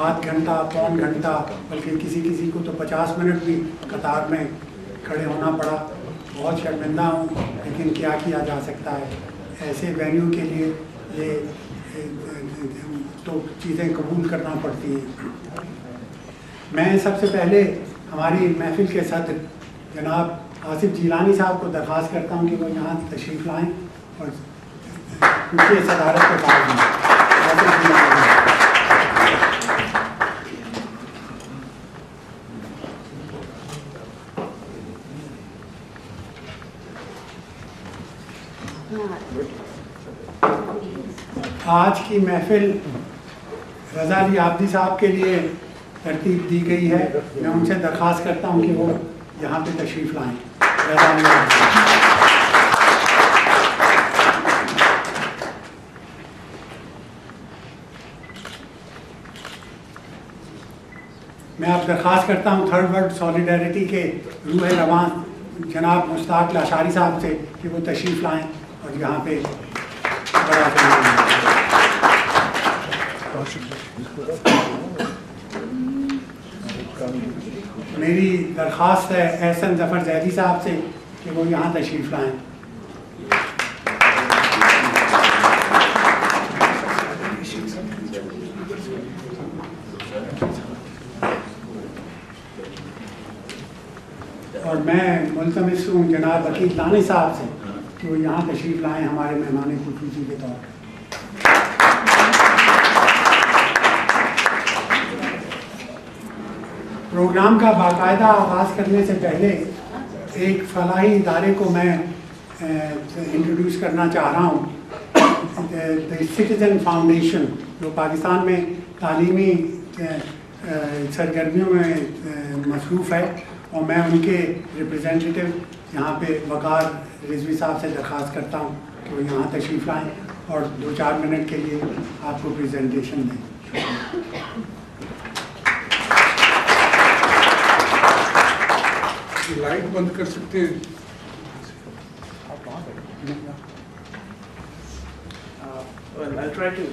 آدھ گھنٹہ پون گھنٹہ بلکہ کسی کو تو 50 منٹ بھی قطار میں کھڑے ہونا پڑا. بہت شرمندہ ہوں لیکن کیا کیا جا سکتا ہے. ایسے وینیو کے لیے یہ تو چیزیں قبول کرنا پڑتی ہیں. میں سب سے پہلے ہماری محفل کے صدر جناب آصف جیلانی صاحب کو درخواست کرتا ہوں کہ وہ یہاں تشریف لائیں اور ان کی صدارت کے بعد آج کی محفل رضا علی عابدی صاحب کے لیے ترتیب دی گئی ہے. میں ان سے درخواست کرتا ہوں کہ وہ یہاں پہ تشریف لائیں. رضا علی عابدی صاحب. میں آپ درخواست کرتا ہوں تھرڈ ورلڈ سالیڈیرٹی کے روح رواں جناب مشتاق لاشاری صاحب سے کہ وہ تشریف لائیں اور یہاں پہ میری درخواست ہے احسن ظفر زیدی صاحب سے کہ وہ یہاں تشریف لائیں. اور میں ملتمس ہوں جناب وکیل لانی صاحب سے کہ وہ یہاں تشریف لائیں ہمارے مہمان خصوصی کے طور پر. پروگرام کا باقاعدہ آغاز کرنے سے پہلے ایک فلاحی ادارے کو میں انٹروڈیوس کرنا چاہ رہا ہوں. سٹیزن فاؤنڈیشن جو پاکستان میں تعلیمی سرگرمیوں میں مصروف ہے اور میں ان کے ریپرزینٹیٹیو یہاں پہ وقار رضوی صاحب سے درخواست کرتا ہوں کہ وہ یہاں تشریف لائیں اور 2-4 منٹ کے لیے آپ کو پریزنٹیشن دیں. لائٹ بند کر سکتے ہیں. I'll try to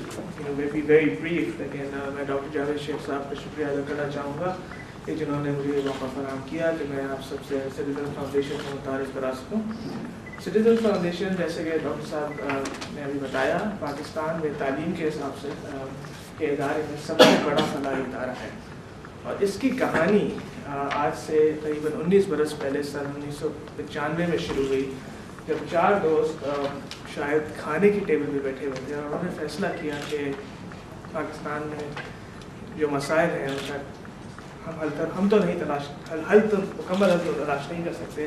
be very brief. Again, میں ڈاکٹر جاوید شیخ صاحب کا شکریہ ادا کرنا چاہوں گا کہ جنہوں نے مجھے موقع فراہم کیا کہ میں آپ سب سے سٹیزن فاؤنڈیشن کو متعارف کرا سکوں. سٹیزن فاؤنڈیشن جیسے کہ ڈاکٹر صاحب نے ابھی بتایا پاکستان میں تعلیم کے حساب سے کے ادارے میں سب سے بڑا فلاحی ادارہ ہے اور اس کی کہانی آج سے تقریباً 19 برس پہلے سن 1995 میں شروع ہوئی جب 4 دوست شاید کھانے کی ٹیبل پہ بیٹھے ہوئے تھے اور انہوں نے فیصلہ کیا کہ پاکستان میں جو مسائل ہیں ان کا ہم تو نہیں مکمل حل تو تلاش نہیں کر سکتے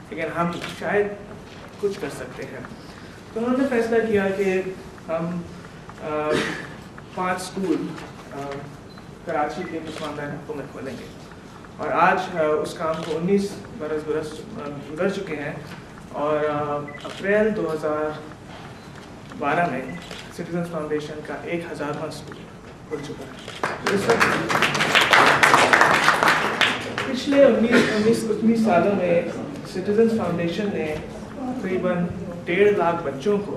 لیکن ہم شاید کچھ کر سکتے ہیں. تو انہوں نے فیصلہ کیا کہ ہم 5 اسکول کراچی کے مسلمان حقوق میں کھولیں گے اور آج اس کام کو 19 برس گزر چکے ہیں اور اپریل 2012 میں سٹیزن فاؤنڈیشن کا 1000واں اسکول کھل چکا ہے. پچھلے 19 سالوں میں سٹیزن فاؤنڈیشن نے تقریباً 1.5 لاکھ بچوں کو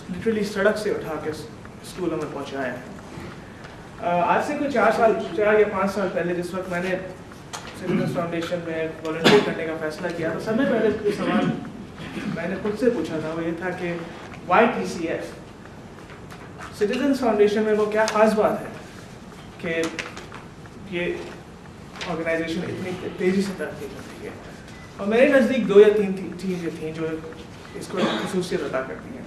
لٹرلی سڑک سے اٹھا کے اسکولوں میں پہنچایا ہے. آج سے کوئی 4 یا 5 سال پہلے جس وقت میں نے سٹیزن فاؤنڈیشن میں والنٹیئر کرنے کا فیصلہ کیا تو سب سے پہلے کوئی سوال میں نے خود سے پوچھا تھا وہ یہ تھا کہ وائی TCF سٹیزن فاؤنڈیشن میں وہ کیا خاص بات ہے کہ یہ آرگنائزیشن اتنی تیزی سے ترقی کرتی ہے. اور میرے نزدیک 2 یا 3 چیزیں تھیں جو اس کو خصوصیت ادا کرتی ہیں.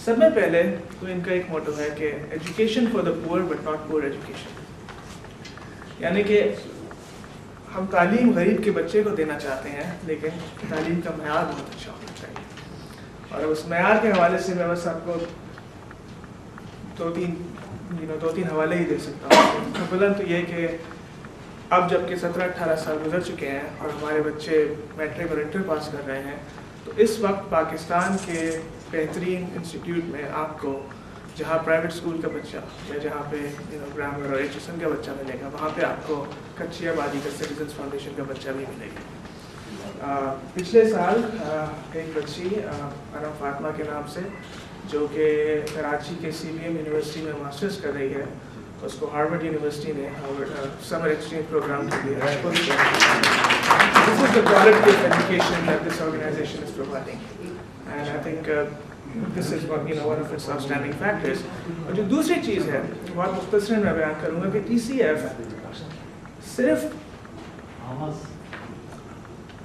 سب میں پہلے تو ان کا ایک موٹو ہے کہ ایجوکیشن فار دا پور بٹ ناٹ پور ایجوکیشن, یعنی کہ ہم تعلیم غریب کے بچے کو دینا چاہتے ہیں لیکن تعلیم کا معیار بہت اچھا ہونا چاہیے. اور اس معیار کے حوالے سے میں بس آپ کو 2-3 حوالے ہی دے سکتا ہوں. اولا تو یہ کہ اب جب کہ 17-18 سال گزر چکے ہیں اور ہمارے بچے میٹرک اور انٹر پاس کر رہے ہیں تو اس وقت پاکستان کے بہترین انسٹیٹیوٹ میں آپ کو جہاں پرائیویٹ اسکول کا بچہ یا جہاں پہ گرامر اور ایجوکیشن کا بچہ ملے گا وہاں پہ آپ کو کچی آبادی کا سٹیزنس فاؤنڈیشن کا بچہ بھی ملے گا. پچھلے سال ایک بچی انم فاطمہ کے نام سے جو کہ کراچی کے CBM یونیورسٹی میں ماسٹرز کر رہی ہے, اس کو ہارورڈ یونیورسٹی نے سمر ایکسچینج پروگرام کے لیے ایکسپوز کیا. This is the quality of education that this organization is providing, and I think this is one of its outstanding factors. اور جو دوسری چیز ہے بہت مختصراً میں بیان کروں گا کہ TCF صرف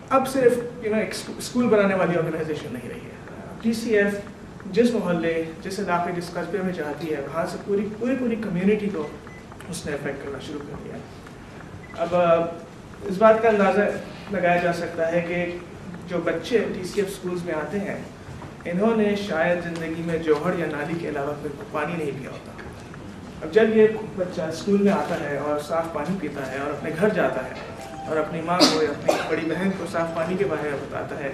اب صرف ایک اسکول بنانے والی آرگنائزیشن نہیں رہی ہے. TCF جس محلے جس علاقے جس قصبے میں چاہتی ہے وہاں سے پوری کمیونٹی کو اس نے افیکٹ کرنا شروع کر دیا. اب اس بات کا اندازہ لگایا جا سکتا ہے کہ جو بچے TCF اسکولز میں آتے ہیں انہوں نے شاید زندگی میں جوہر یا نالی کے علاوہ پھر پانی نہیں پیا ہوتا. اب جب یہ بچہ اسکول میں آتا ہے اور صاف پانی پیتا ہے اور اپنے گھر جاتا ہے اور اپنی ماں کو یا اپنی بڑی بہن کو صاف پانی کے بارے میں بتاتا ہے,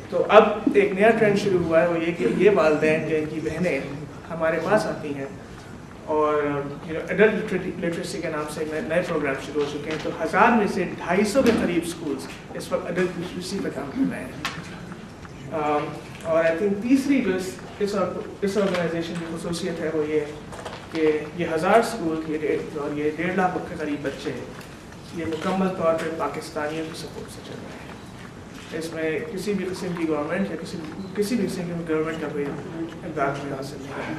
تو اب ایک نیا ٹرینڈ شروع ہوا ہے, وہ یہ کہ یہ والدین یا ان کی بہنیں ہمارے پاس آتی ہیں اور ایڈلٹ لٹریسی کے نام سے نئے پروگرام شروع ہو چکے ہیں. تو 1000 میں سے 250 کے قریب اسکولس اس وقت ایڈلٹ لٹریسی پہ کام کر رہے ہیں. اور آئی تھنک تیسری جو اس آرگنائزیشن کی خصوصیت ہے وہ یہ کہ یہ 1000 اسکول اور یہ 1.5 لاکھ کے قریب بچے یہ مکمل طور پہ پاکستانیوں کی سپورٹ سے چل رہے ہیں. اس میں کسی بھی قسم کی گورنمنٹ یا کسی بھی قسم کی گورنمنٹ کا کوئی امداد میں حاصل نہیں ہے.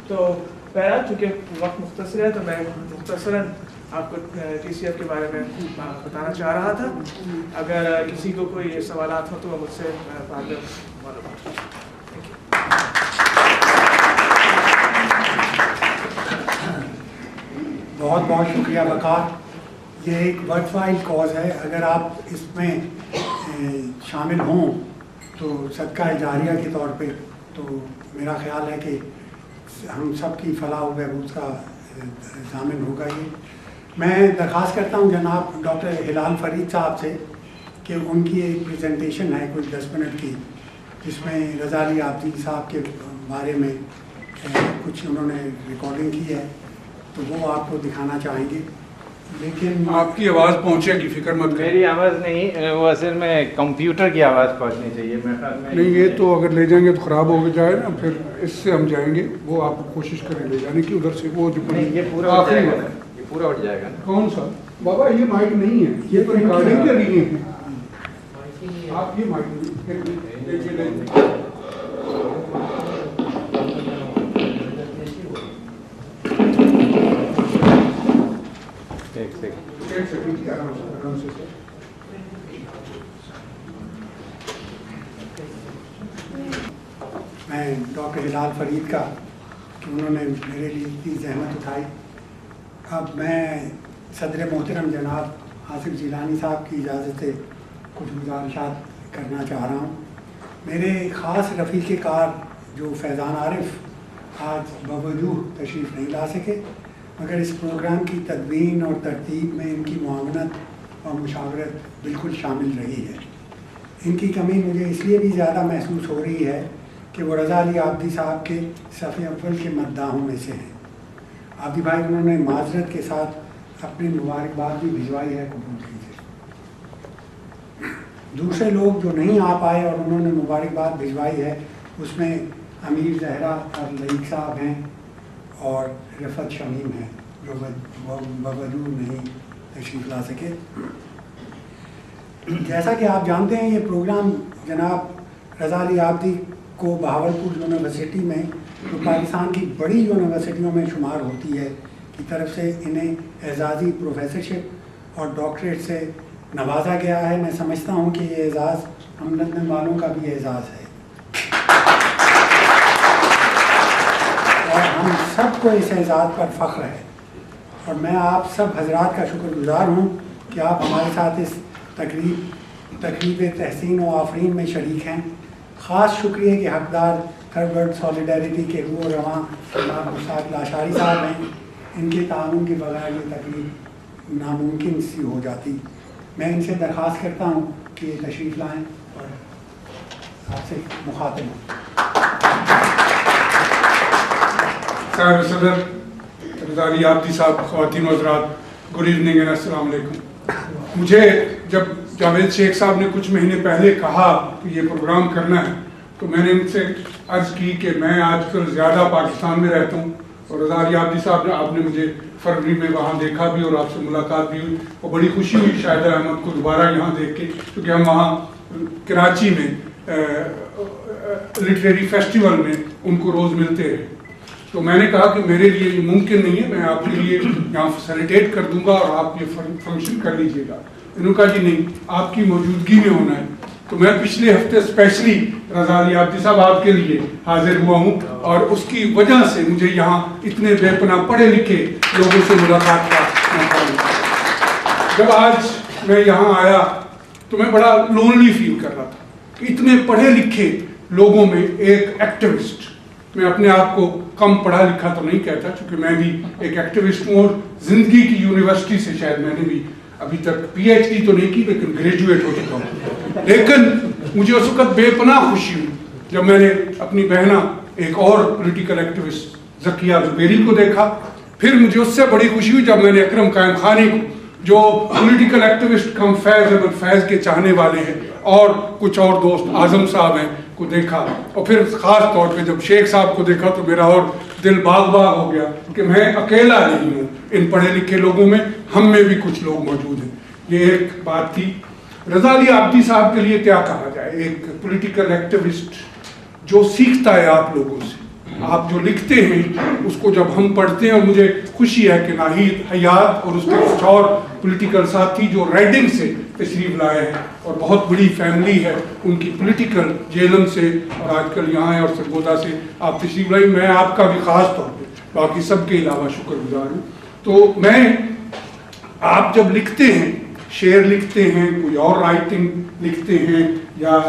تو پہلا چونکہ وقت مختصر ہے تو میں مختصراً آپ کو TCF کے بارے میں بتانا چاہ رہا تھا. اگر کسی کو کوئی سوالات ہو تو وہ مجھ سے بعد میں معلومات کریں. بہت بہت شکریہ وقار. یہ ایک ورتھ وائل کاز ہے. اگر آپ اس میں شامل ہوں تو صدقہ جاریہ کے طور پہ تو میرا خیال ہے کہ ہم سب کی فلاح و بہبود کا ضامن ہوگا. یہ میں درخواست کرتا ہوں جناب ڈاکٹر ہلال فرید صاحب سے کہ ان کی ایک پریزنٹیشن ہے کوئی 10 منٹ کی جس میں رضا علی عابدی صاحب کے بارے میں کچھ انہوں نے ریکارڈنگ کی ہے تو وہ آپ کو دکھانا چاہیں گے. لیکن آپ کی آواز پہنچے گی, فکر مت کریں. میری آواز نہیں, وہ اصل میں کمپیوٹر کی آواز پہنچنی چاہیے. نہیں, یہ تو اگر لے جائیں گے تو خراب ہو جائے نا, پھر اس سے ہم جائیں گے. وہ آپ کوشش کریں لے جانے کی ادھر سے. وہ جو یہ پورا ہو جائے گا, یہ پورا اٹھ جائے گا. کون سا بابا, یہ مائک نہیں ہے, یہ تو ریکارڈنگ کے لیے ہے. آپ یہ مائک میں ڈاکٹر ہلال فرید کا کہ انہوں نے میرے لیے اتنی زحمت اٹھائی. اب میں صدر محترم جناب آصف جیلانی صاحب کی اجازت سے کچھ گزارشات کرنا چاہ رہا ہوں. میرے خاص رفیق کار جو فیضان عارف آج بوجوہ تشریف نہیں لا سکے, مگر اس پروگرام کی تدوین اور ترتیب میں ان کی معاونت اور مشاورت بالکل شامل رہی ہے. ان کی کمی مجھے اس لیے بھی زیادہ محسوس ہو رہی ہے کہ وہ رضا علی عابدی صاحب کے صف اول کے مداحوں میں سے ہیں. عابدی بھائی انہوں نے معذرت کے ساتھ اپنی مبارکباد بھی بھجوائی ہے, قبول کیجیے. دوسرے لوگ جو نہیں آ پائے اور انہوں نے مبارکباد بھجوائی ہے اس میں امیر زہرا اور لئیق صاحب ہیں اور رفت شمیم ہیں جو بوجود نہیں تشریف لا سکے. جیسا کہ آپ جانتے ہیں یہ پروگرام جناب رضا علی عابدی کو بہاولپور یونیورسٹی میں جو پاکستان کی بڑی یونیورسٹیوں میں شمار ہوتی ہے کی طرف سے انہیں اعزازی پروفیسرشپ اور ڈاکٹریٹ سے نوازا گیا ہے. میں سمجھتا ہوں کہ یہ اعزاز ہم لندن والوں کا بھی اعزاز ہے اور ہم سب کو اس اعزاز پر فخر ہے. اور میں آپ سب حضرات کا شکر گزار ہوں کہ آپ ہمارے ساتھ اس تقریب تحسین و آفرین میں شریک ہیں. خاص شکریہ کے حقدار تھرڈ ورلڈ سالیڈیرٹی کے روح و رواں جناب مشتاق لاشاری صاحب ہیں. ان کے تعاون کے بغیر یہ تقریب ناممکن سی ہو جاتی. میں ان سے درخواست کرتا ہوں کہ یہ تشریف لائیں اور آپ سے مخاطب ہوں. صاحب صدر رضا علی عابدی صاحب, خواتین و حضرات, گڈ ایوننگ اینڈ السلام علیکم. مجھے جب جاوید شیخ صاحب نے کچھ مہینے پہلے کہا کہ یہ پروگرام کرنا ہے تو میں نے ان سے عرض کی کہ میں آج کل زیادہ پاکستان میں رہتا ہوں اور رضا علی عابدی صاحب نے آپ نے مجھے فروری میں وہاں دیکھا بھی اور آپ سے ملاقات بھی ہوئی اور بڑی خوشی ہوئی شاہد احمد کو دوبارہ یہاں دیکھ کے، کیونکہ ہم وہاں کراچی میں لٹریری فیسٹیول میں ان کو روز ملتے رہے. تو میں نے کہا کہ میرے لیے یہ ممکن نہیں ہے، میں آپ کے لیے یہاں فیسیلیٹیٹ کر دوں گا اور آپ یہ فنکشن کر لیجیے گا. انہوں نے کہا جی نہیں، آپ کی موجودگی میں ہونا ہے. تو میں پچھلے ہفتے اسپیشلی رضا علی عابدی صاحب آپ کے لیے حاضر ہوا ہوں اور اس کی وجہ سے مجھے یہاں اتنے بے پناہ پڑھے لکھے لوگوں سے ملاقات کا موقع ملا. جب آج میں یہاں آیا تو میں بڑا لونلی فیل کر رہا تھا کہ اتنے پڑھے لکھے لوگوں میں ایک ایکٹیوسٹ. میں اپنے آپ کو کم پڑھا لکھا تو نہیں کہتا، چونکہ میں بھی ایک ایکٹیوسٹ ہوں اور زندگی کی یونیورسٹی سے شاید میں نے بھی ابھی تک پی ایچ ڈی تو نہیں کی لیکن گریجویٹ ہو چکا ہوں. لیکن مجھے اس وقت بے پناہ خوشی ہوئی جب میں نے اپنی بہنا ایک اور پولیٹیکل ایکٹیوسٹ ذکیہ زبیری کو دیکھا. پھر مجھے اس سے بڑی خوشی ہوئی جب میں نے اکرم قائم خانی کو، جو پولیٹیکل ایکٹیوسٹ کم فیض احمد فیض کے چاہنے والے ہیں، اور کچھ اور دوست اعظم صاحب ہیں کو دیکھا. اور پھر خاص طور پہ جب شیخ صاحب کو دیکھا تو میرا اور دل باغ باغ ہو گیا کہ میں اکیلا نہیں ہوں ان پڑھے لکھے لوگوں میں، ہم میں بھی کچھ لوگ موجود ہیں. یہ ایک بات تھی. رضا علی عابدی صاحب کے لیے کیا کہا جائے، ایک پولیٹیکل ایکٹیوسٹ جو سیکھتا ہے آپ لوگوں سے. آپ جو لکھتے ہیں اس کو جب ہم پڑھتے ہیں، اور مجھے خوشی ہے کہ ناہید حیات اور اس کے کچھ اور پولیٹیکل ساتھی جو ریڈنگ سے تشریف لائے ہیں اور بہت بڑی فیملی ہے ان کی پولیٹیکل، جیلم سے اور آج کل یہاں ہے اور سرگودا سے آپ تشریف لائے. میں آپ کا بھی خاص طور پہ باقی سب کے علاوہ شکر گزار ہوں. تو میں آپ جب لکھتے ہیں، شعر لکھتے ہیں، کوئی اور رائٹنگ لکھتے ہیں، یا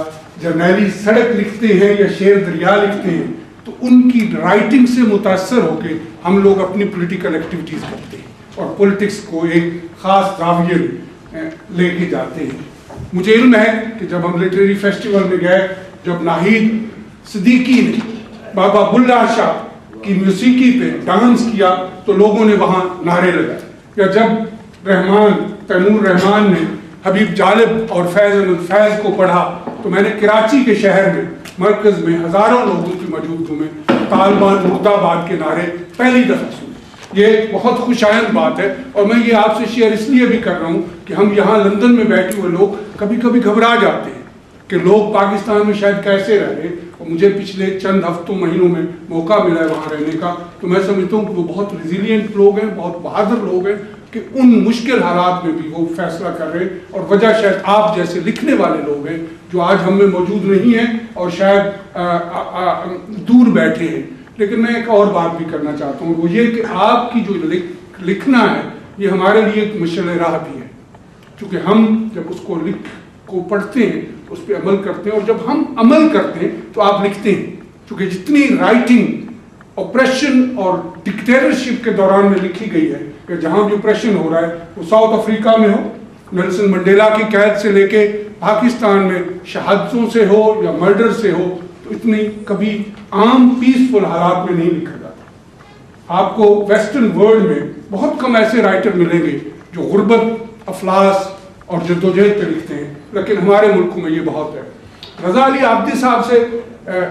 جرنیلی سڑک لکھتے ہیں یا شعر دریا لکھتے ہیں، تو ان کی رائٹنگ سے متاثر ہو کے ہم لوگ اپنی پولیٹیکل ایکٹیویٹیز کرتے ہیں اور پولیٹکس کو ایک خاص زاویے میں لے کے جاتے ہیں. مجھے علم ہے کہ جب ہم لٹریری فیسٹیول میں گئے، جب ناہید صدیقی نے بابا بلّہ شاہ کی موسیقی پہ ڈانس کیا تو لوگوں نے وہاں نعرے لگائے. یا جب تیمور رحمان نے حبیب جالب اور فیض احمد فیض کو پڑھا تو میں نے کراچی کے شہر میں مرکز میں ہزاروں لوگوں کی موجودگی میں طالبان مرد آباد کے نعرے پہلی دفعہ سنے. یہ بہت خوش آئند بات ہے اور میں یہ آپ سے شیئر اس لیے بھی کر رہا ہوں کہ ہم یہاں لندن میں بیٹھے ہوئے لوگ کبھی کبھی گھبرا جاتے ہیں کہ لوگ پاکستان میں شاید کیسے رہ رہے. اور مجھے پچھلے چند ہفتوں مہینوں میں موقع ملا ہے وہاں رہنے کا، تو میں سمجھتا ہوں کہ وہ بہت ریزیلینٹ لوگ ہیں، بہت بہادر لوگ ہیں کہ ان مشکل حالات میں بھی وہ فیصلہ کر رہے ہیں. اور وجہ شاید آپ جیسے لکھنے والے لوگ ہیں جو آج ہم میں موجود نہیں ہیں اور شاید دور بیٹھے ہیں. لیکن میں ایک اور بات بھی کرنا چاہتا ہوں، وہ یہ کہ آپ کی جو لکھنا ہے یہ ہمارے لیے ایک مشعل راہ بھی ہے. چونکہ ہم جب اس کو پڑھتے ہیں اس پہ عمل کرتے ہیں، اور جب ہم عمل کرتے ہیں تو آپ لکھتے ہیں. چونکہ جتنی رائٹنگ آپریشن اور ڈکٹیٹرشپ کے دوران میں لکھی گئی ہے کہ جہاں بھی آپریشن ہو رہا ہے، وہ ساؤتھ افریقہ میں ہو، نیلسن منڈیلا کی قید سے لے کے پاکستان میں شہادتوں سے ہو یا مرڈر سے ہو، تو اتنی کبھی عام پیسفل حالات میں نہیں لکھا جاتا. آپ کو ویسٹرن ورلڈ میں بہت کم ایسے رائٹر ملیں گے جو غربت، افلاس اور جدوجہد پہ لکھتے ہیں، لیکن ہمارے ملک میں یہ بہت ہے. رضا علی عابدی صاحب سے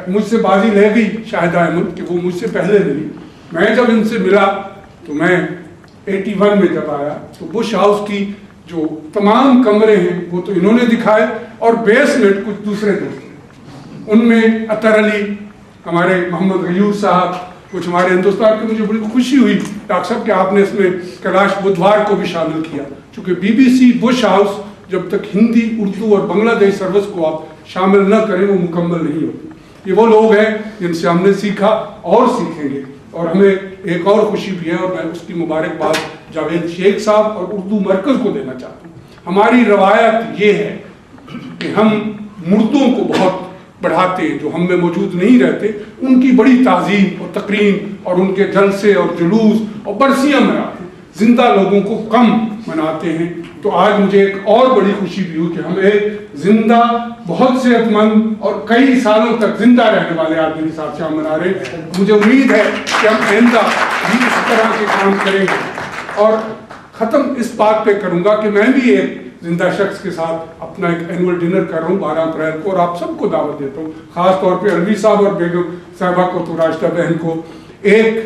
مجھ سے بازی لے گئی شاہد احمد کہ وہ مجھ سے پہلے ملی. میں جب ان سے ملا تو میں 81 میں جب آیا تو بش ہاؤس کی جو تمام کمرے ہیں وہ تو انہوں نے دکھائے، اور بیسمنٹ کچھ دوسرے دوست ہیں. ان میں اطہر علی، ہمارے محمد غیور صاحب، کچھ ہمارے ہندوستان کی. مجھے بڑی خوشی ہوئی ڈاکٹر صاحب کہ آپ نے اس میں کیلاش بدھوار کو بھی شامل کیا، چونکہ B B C Bush House جب تک ہندی، اردو اور بنگلہ دیش سروس کو آپ شامل نہ کریں وہ مکمل نہیں ہوتی. یہ وہ لوگ ہیں جن سے ہم نے سیکھا اور سیکھیں گے. اور ہمیں ایک اور خوشی بھی ہے، اور میں اس کی مبارکباد جاوید شیخ صاحب اور اردو مرکز کو دینا چاہتا ہوں. ہماری روایت یہ ہے کہ ہم مردوں کو بہت بڑھاتے ہیں جو ہم میں موجود نہیں رہتے، ان کی بڑی تعظیم اور تقریم اور ان کے جلسے اور جلوس اور برسیاں مناتے ہیں، زندہ لوگوں کو کم مناتے ہیں. تو آج مجھے ایک اور بڑی خوشی بھی ہوئی کہ ہم ایک زندہ، بہت صحت مند اور کئی سالوں تک زندہ رہنے والے آدمی کے ساتھ شام منا رہے ہیں. مجھے امید ہے کہ ہم آئندہ بھی اس طرح کے کام کریں گے. اور ختم اس بات پہ کروں گا کہ میں بھی ایک زندہ شخص کے ساتھ اپنا ایک اینول ڈنر کر رہا ہوں 12 اپریل کو، اور آپ سب کو دعوت دیتا ہوں، خاص طور پہ الوی صاحب اور بیگم صاحبہ کو، تو راشدہ بہن کو. ایک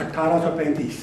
1835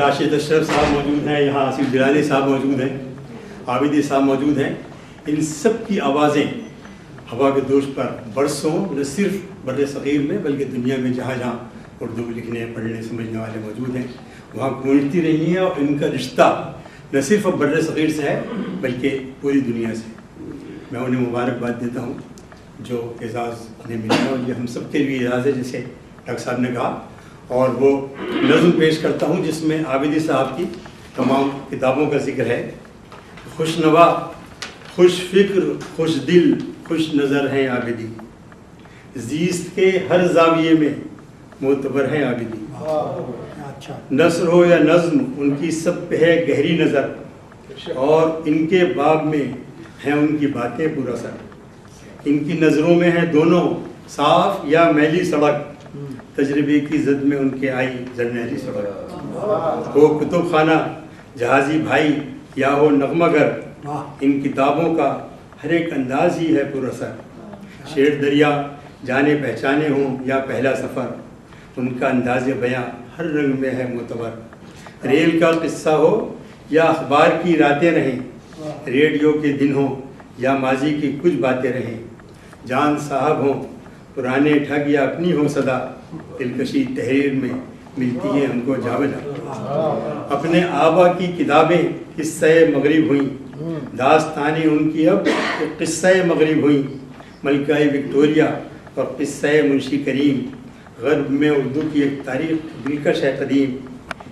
راشد اشرف صاحب موجود ہیں, یہاں آصف جیلانی صاحب موجود ہیں, عابدی صاحب موجود ہیں. ان سب کی آوازیں ہوا کے دوش پر برسوں نہ صرف بر صغیر میں بلکہ دنیا میں جہاں جہاں اردو لکھنے پڑھنے سمجھنے والے موجود ہیں وہاں گونجتی رہی ہیں, اور ان کا رشتہ نہ صرف بر صغیر سے ہے بلکہ پوری دنیا سے. میں انہیں مبارکباد دیتا ہوں جو اعزاز انہیں ملا, اور یہ ہم سب کے لیے اعزاز ہے جیسے ڈاکٹر صاحب نے کہا. اور وہ نظم پیش کرتا ہوں جس میں عابدی صاحب کی تمام کتابوں کا ذکر ہے. خوش نوا, خوش فکر, خوش دل, خوش نظر ہیں عابدی, زیست کے ہر زاویے میں معتبر ہیں عابدی. اچھا, نثر ہو یا نظم ان کی سب پہ ہے گہری نظر, اور ان کے باب میں ہیں ان کی باتیں پر اثر. ان کی نظروں میں ہیں دونوں صاف یا میلی سڑک, تجربے کی زد میں ان کے آئی زرنیلی سڑک. ہو کتب خانہ جہازی بھائی یا ہو نغمہ گر, ان کتابوں کا ہر ایک انداز ہی ہے پر اثر. شیر دریا جانے پہچانے ہوں یا پہلا سفر, ان کا انداز بیاں ہر رنگ میں ہے معتبر. ریل کا قصہ ہو یا اخبار کی راتیں رہیں, ریڈیو کے دن ہوں یا ماضی کی کچھ باتیں رہیں, جان صاحب ہوں پرانے ٹھگ یا اپنی ہو صدا, دلکشی تحریر میں ملتی ہے ہم کو جاویدہ. اپنے آبا کی کتابیں قصہ مغرب ہوئیں, داستانیں ان کی اب قصہ مغرب ہوئیں. ملکہ وکٹوریہ اور قصہ منشی کریم, غرب میں اردو کی ایک تاریخ دلکش ہے قدیم.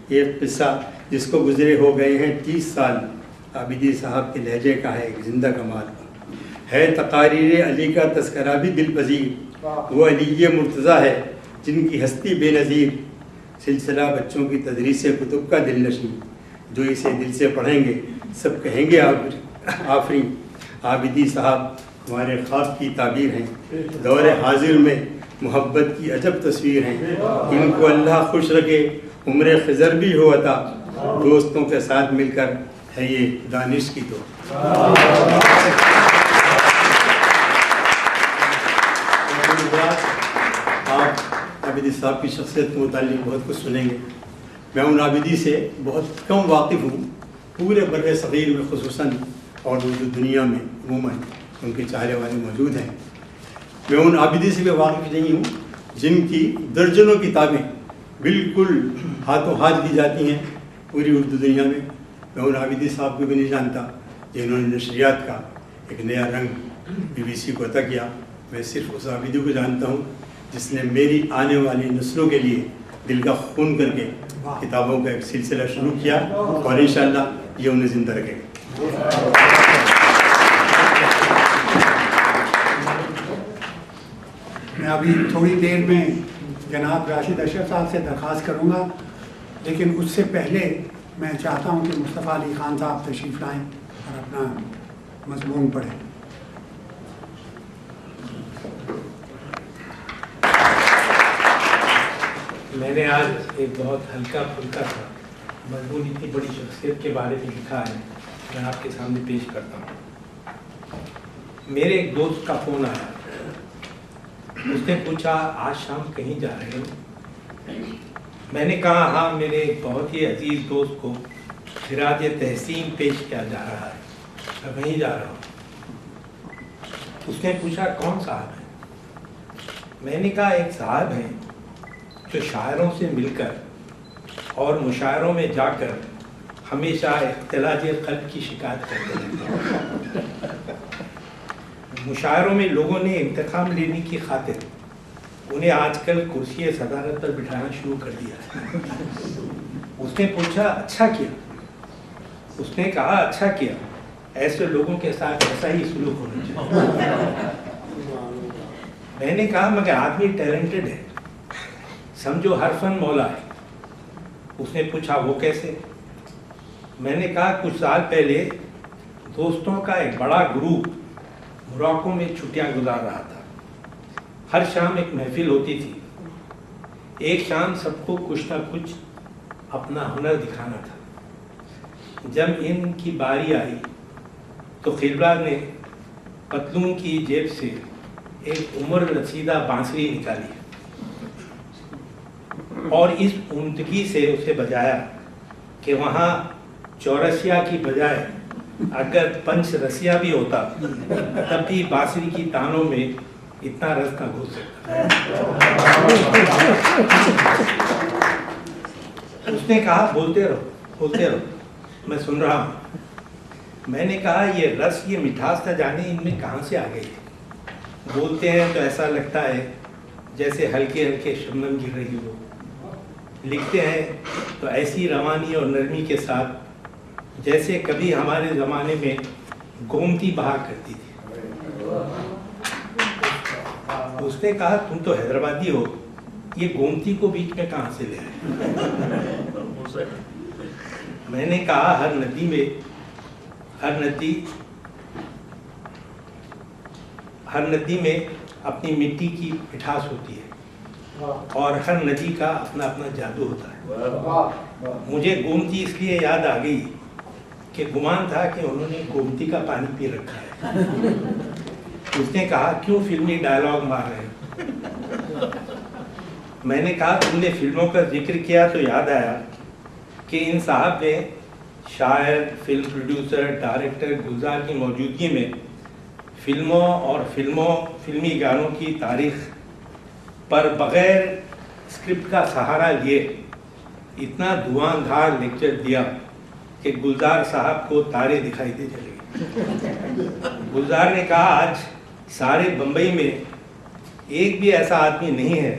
ایک قصہ جس کو گزرے ہو گئے ہیں 30 سال, عابدی صاحب کے لہجے کا ہے ایک زندہ کمال. ہے تقاریر علی کا تذکرہ بھی دل پذیر, وہ علی مرتضیٰ ہے جن کی ہستی بے نظیر. سلسلہ بچوں کی تدریس کتب کا دل نشیں, جو اسے دل سے پڑھیں گے سب کہیں گے آفرین. عابدی صاحب ہمارے خواب کی تعبیر ہیں, دور حاضر میں محبت کی عجب تصویر ہیں. ان کو اللہ خوش رکھے عمر خضر بھی ہو عطا, دوستوں کے ساتھ مل کر ہے یہ دانش کی تو. آپ عابدی صاحب کی شخصیت کے متعلق بہت کچھ سنیں گے. میں ان عابدی سے بہت کم واقف ہوں, پورے بر صغیر میں خصوصاً اور اردو دنیا میں عموماً ان کے چاہنے والے موجود ہیں. میں ان عابدی سے بھی واقف نہیں ہوں جن کی درجنوں کتابیں بالکل ہاتھوں ہاتھ دی جاتی ہیں پوری اردو دنیا میں. میں ان عابدی صاحب کو بھی نہیں جانتا جنہوں نے نشریات کا ایک نیا رنگ BBC کو عطا کیا. میں صرف اس عابدی کو جانتا ہوں جس نے میری آنے والی نسلوں کے لیے دل کا خون کر کے کتابوں کا ایک سلسلہ شروع کیا, اور انشاءاللہ یہ انہیں زندہ رکھے گا. میں ابھی تھوڑی دیر میں جناب راشد اشرف صاحب سے درخواست کروں گا, لیکن اس سے پہلے میں چاہتا ہوں کہ مصطفیٰ علی خان صاحب تشریف لائیں اور اپنا مضمون پڑھیں. میں نے آج ایک بہت ہلکا پھلکا تھا مضمون اتنی بڑی شخصیت کے بارے میں لکھا ہے, میں آپ کے سامنے پیش کرتا ہوں. میرے ایک دوست کا فون آیا, اس نے پوچھا آج شام کہیں جا رہے ہو؟ میں نے کہا ہاں, میرے ایک بہت ہی عزیز دوست کو خراج تحسین پیش کیا جا رہا ہے, میں وہیں جا رہا ہوں. اس نے پوچھا کون صاحب ہے؟ میں نے کہا ایک صاحب ہیں جو شاعروں سے مل کر اور مشاعروں میں جا کر ہمیشہ اختلاج قلب کی شکایت کرتے رہتے ہیں. مشاعروں میں لوگوں نے انتقام لینے کی خاطر انہیں آج کل کرسی صدارت پر بٹھانا شروع کر دیا. اس نے پوچھا اچھا کیا؟ اس نے کہا اچھا کیا, ایسے لوگوں کے ساتھ ایسا ہی سلوک ہونا چاہیے. میں نے کہا مگر آدمی ٹیلنٹڈ ہے, سمجھو ہر فن مولا ہے. اس نے پوچھا وہ کیسے؟ میں نے کہا کچھ سال پہلے دوستوں کا ایک بڑا گروپ موراکو میں چھٹیاں گزار رہا تھا. ہر شام ایک محفل ہوتی تھی. ایک شام سب کو کچھ نہ کچھ اپنا ہنر دکھانا تھا. جب ان کی باری آئی تو خلبہ نے پتلون کی جیب سے ایک عمر رسیدہ بانسری نکالی اور اس عمدگی سے اسے بجایا کہ وہاں چورسیا کی بجائے اگر پنچ رسیا بھی ہوتا تب بھی بانسری کی تانوں میں اتنا رس نہ گھس سکتا. اس نے کہا بولتے رہو, میں سن رہا ہوں. میں نے کہا یہ رس, یہ مٹھاس نہ جانے ان میں کہاں سے آ گئی ہے. بولتے ہیں تو ایسا لگتا ہے جیسے ہلکے ہلکے شبنم گر رہی ہو. لکھتے ہیں تو ایسی روانی اور نرمی کے ساتھ جیسے کبھی ہمارے زمانے میں گومتی بہا کرتی تھی. اس نے کہا تم تو حیدرآبادی ہو, یہ گومتی کو بیچ میں کہاں سے لے آئے. میں نے کہا ہر ندی میں اپنی مٹی کی مٹھاس ہوتی ہے اور ہر ندی کا اپنا اپنا جادو ہوتا ہے. مجھے گومتی اس لیے یاد آ گئی کہ گمان تھا کہ انہوں نے گومتی کا پانی پی رکھا ہے. اس نے کہا کیوں فلمی ڈائلاگ مار رہے ہو. میں نے کہا تم نے فلموں کا ذکر کیا تو یاد آیا کہ ان صاحب نے شاعر, فلم پروڈیوسر, ڈائریکٹر گلزار کی موجودگی میں فلمی گانوں کی تاریخ پر بغیر اسکرپٹ کا سہارا لیے اتنا دھواں دھار لیکچر دیا کہ گلزار صاحب کو تارے دکھائی دے چلے گئے. گلزار نے کہا آج سارے بمبئی میں ایک بھی ایسا آدمی نہیں ہے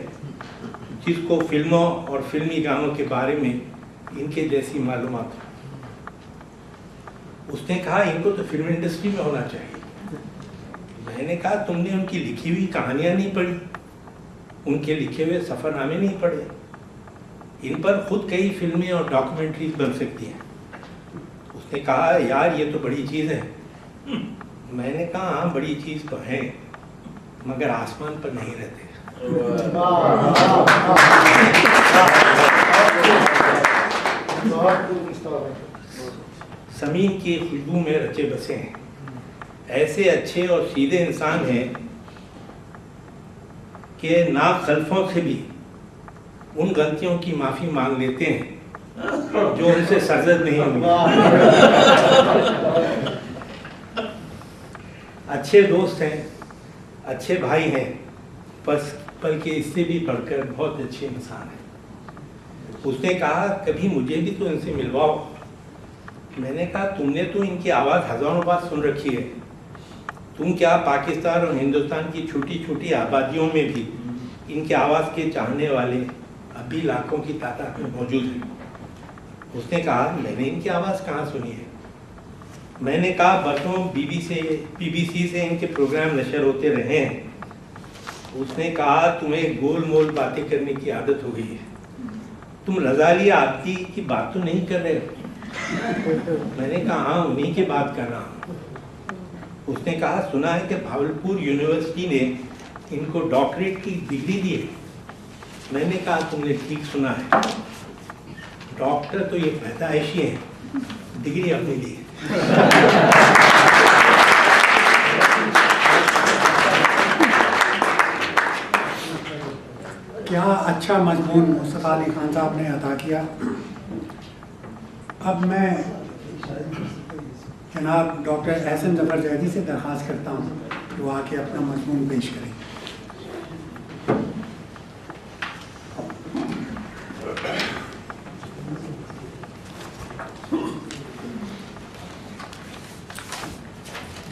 جس کو فلموں اور فلمی گانوں کے بارے میں ان کے جیسی معلومات ہو. اس نے کہا ان کو تو فلم انڈسٹری میں ہونا چاہیے. میں نے کہا تم نے ان کی لکھی ہوئی کہانیاں نہیں پڑھی, ان کے لکھے ہوئے سفر نامے نہیں پڑھے. ان پر خود کئی فلمیں اور ڈاکومنٹریز بن سکتی ہیں. اس نے کہا یار یہ تو بڑی چیز ہے. میں نے کہا ہاں بڑی چیز تو ہے مگر آسمان پر نہیں رہتے. زمین کی خوشبو میں رچے بسے ہیں. ایسے اچھے اور سیدھے انسان ہیں کہ ناخلفوں سے بھی ان غلطیوں کی معافی مانگ لیتے ہیں جو ان سے سرزد نہیں ہوئی. اچھے دوست ہیں, اچھے بھائی ہیں, بلکہ اس سے بھی بڑھ کر بہت اچھے انسان ہیں. اس نے کہا کبھی مجھے بھی تو ان سے ملواؤ. میں نے کہا تم نے تو ان کی آواز ہزاروں بار سن رکھی ہے. تم کیا پاکستان اور ہندوستان کی چھوٹی چھوٹی آبادیوں میں بھی ان کی آواز کے چاہنے والے ابھی لاکھوں کی تعداد میں موجود ہیں. اس نے کہا میں نے ان کی آواز کہاں سنی ہے. میں نے کہا برسوں بی بی سی سے ان کے پروگرام نشر ہوتے رہے ہیں. اس نے کہا تمہیں گول مول باتیں کرنے کی عادت ہو گئی ہے. تم رضا آبدی کی بات تو نہیں کر رہے. میں نے کہا ہاں انہیں کی بات کر رہا ہوں. اس نے کہا سنا ہے کہ بھاولپور یونیورسٹی نے ان کو ڈاکٹریٹ کی ڈگری دی ہے. میں نے کہا تم نے ٹھیک سنا ہے, ڈاکٹر تو یہ پیدائشی ہیں, ڈگری اپنے لیے. کیا اچھا مضمون مصطفیٰ علی خان صاحب نے عطا کیا. اب میں جناب ڈاکٹر احسن ظفر زیدی سے درخواست کرتا ہوں کہ وہ آ کے اپنا مضمون پیش کریں.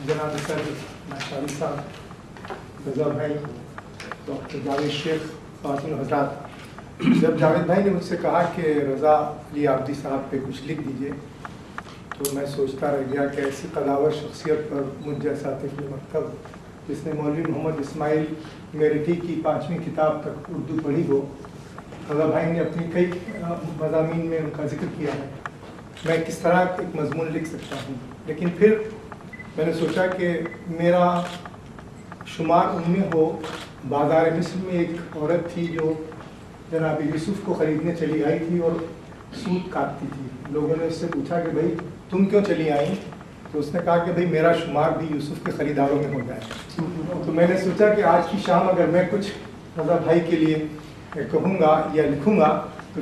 جناب صدر مشاری صاحب, رضا بھائی, ڈاکٹر جاوید شیخ, خواتین و حضرات, جب جاوید بھائی نے مجھ سے کہا کہ رضا علی آبدی صاحب پہ کچھ لکھ دیجئے تو میں سوچتا رہ گیا کہ ایسی قداور شخصیت پر مجھ جیسا طفل مکتب جس نے مولوی محمد اسماعیل میرٹھی کی 5ویں کتاب تک اردو پڑھی ہو. رضا بھائی نے اپنی کئی مضامین میں ان کا ذکر کیا ہے. میں کس طرح ایک مضمون لکھ سکتا ہوں, لیکن پھر میں نے سوچا کہ میرا شمار ان میں ہو. بازار مصر میں ایک عورت تھی جو جناب یوسف کو خریدنے چلی آئی تھی اور سود کاٹتی تھی. لوگوں نے اس سے پوچھا کہ بھائی تم کیوں چلی آئیں, تو اس نے کہا کہ بھائی میرا شمار بھی یوسف کے خریداروں میں ہو جائے. تو میں نے سوچا کہ آج کی شام اگر میں کچھ رضا بھائی کے لیے کہوں گا یا لکھوں گا تو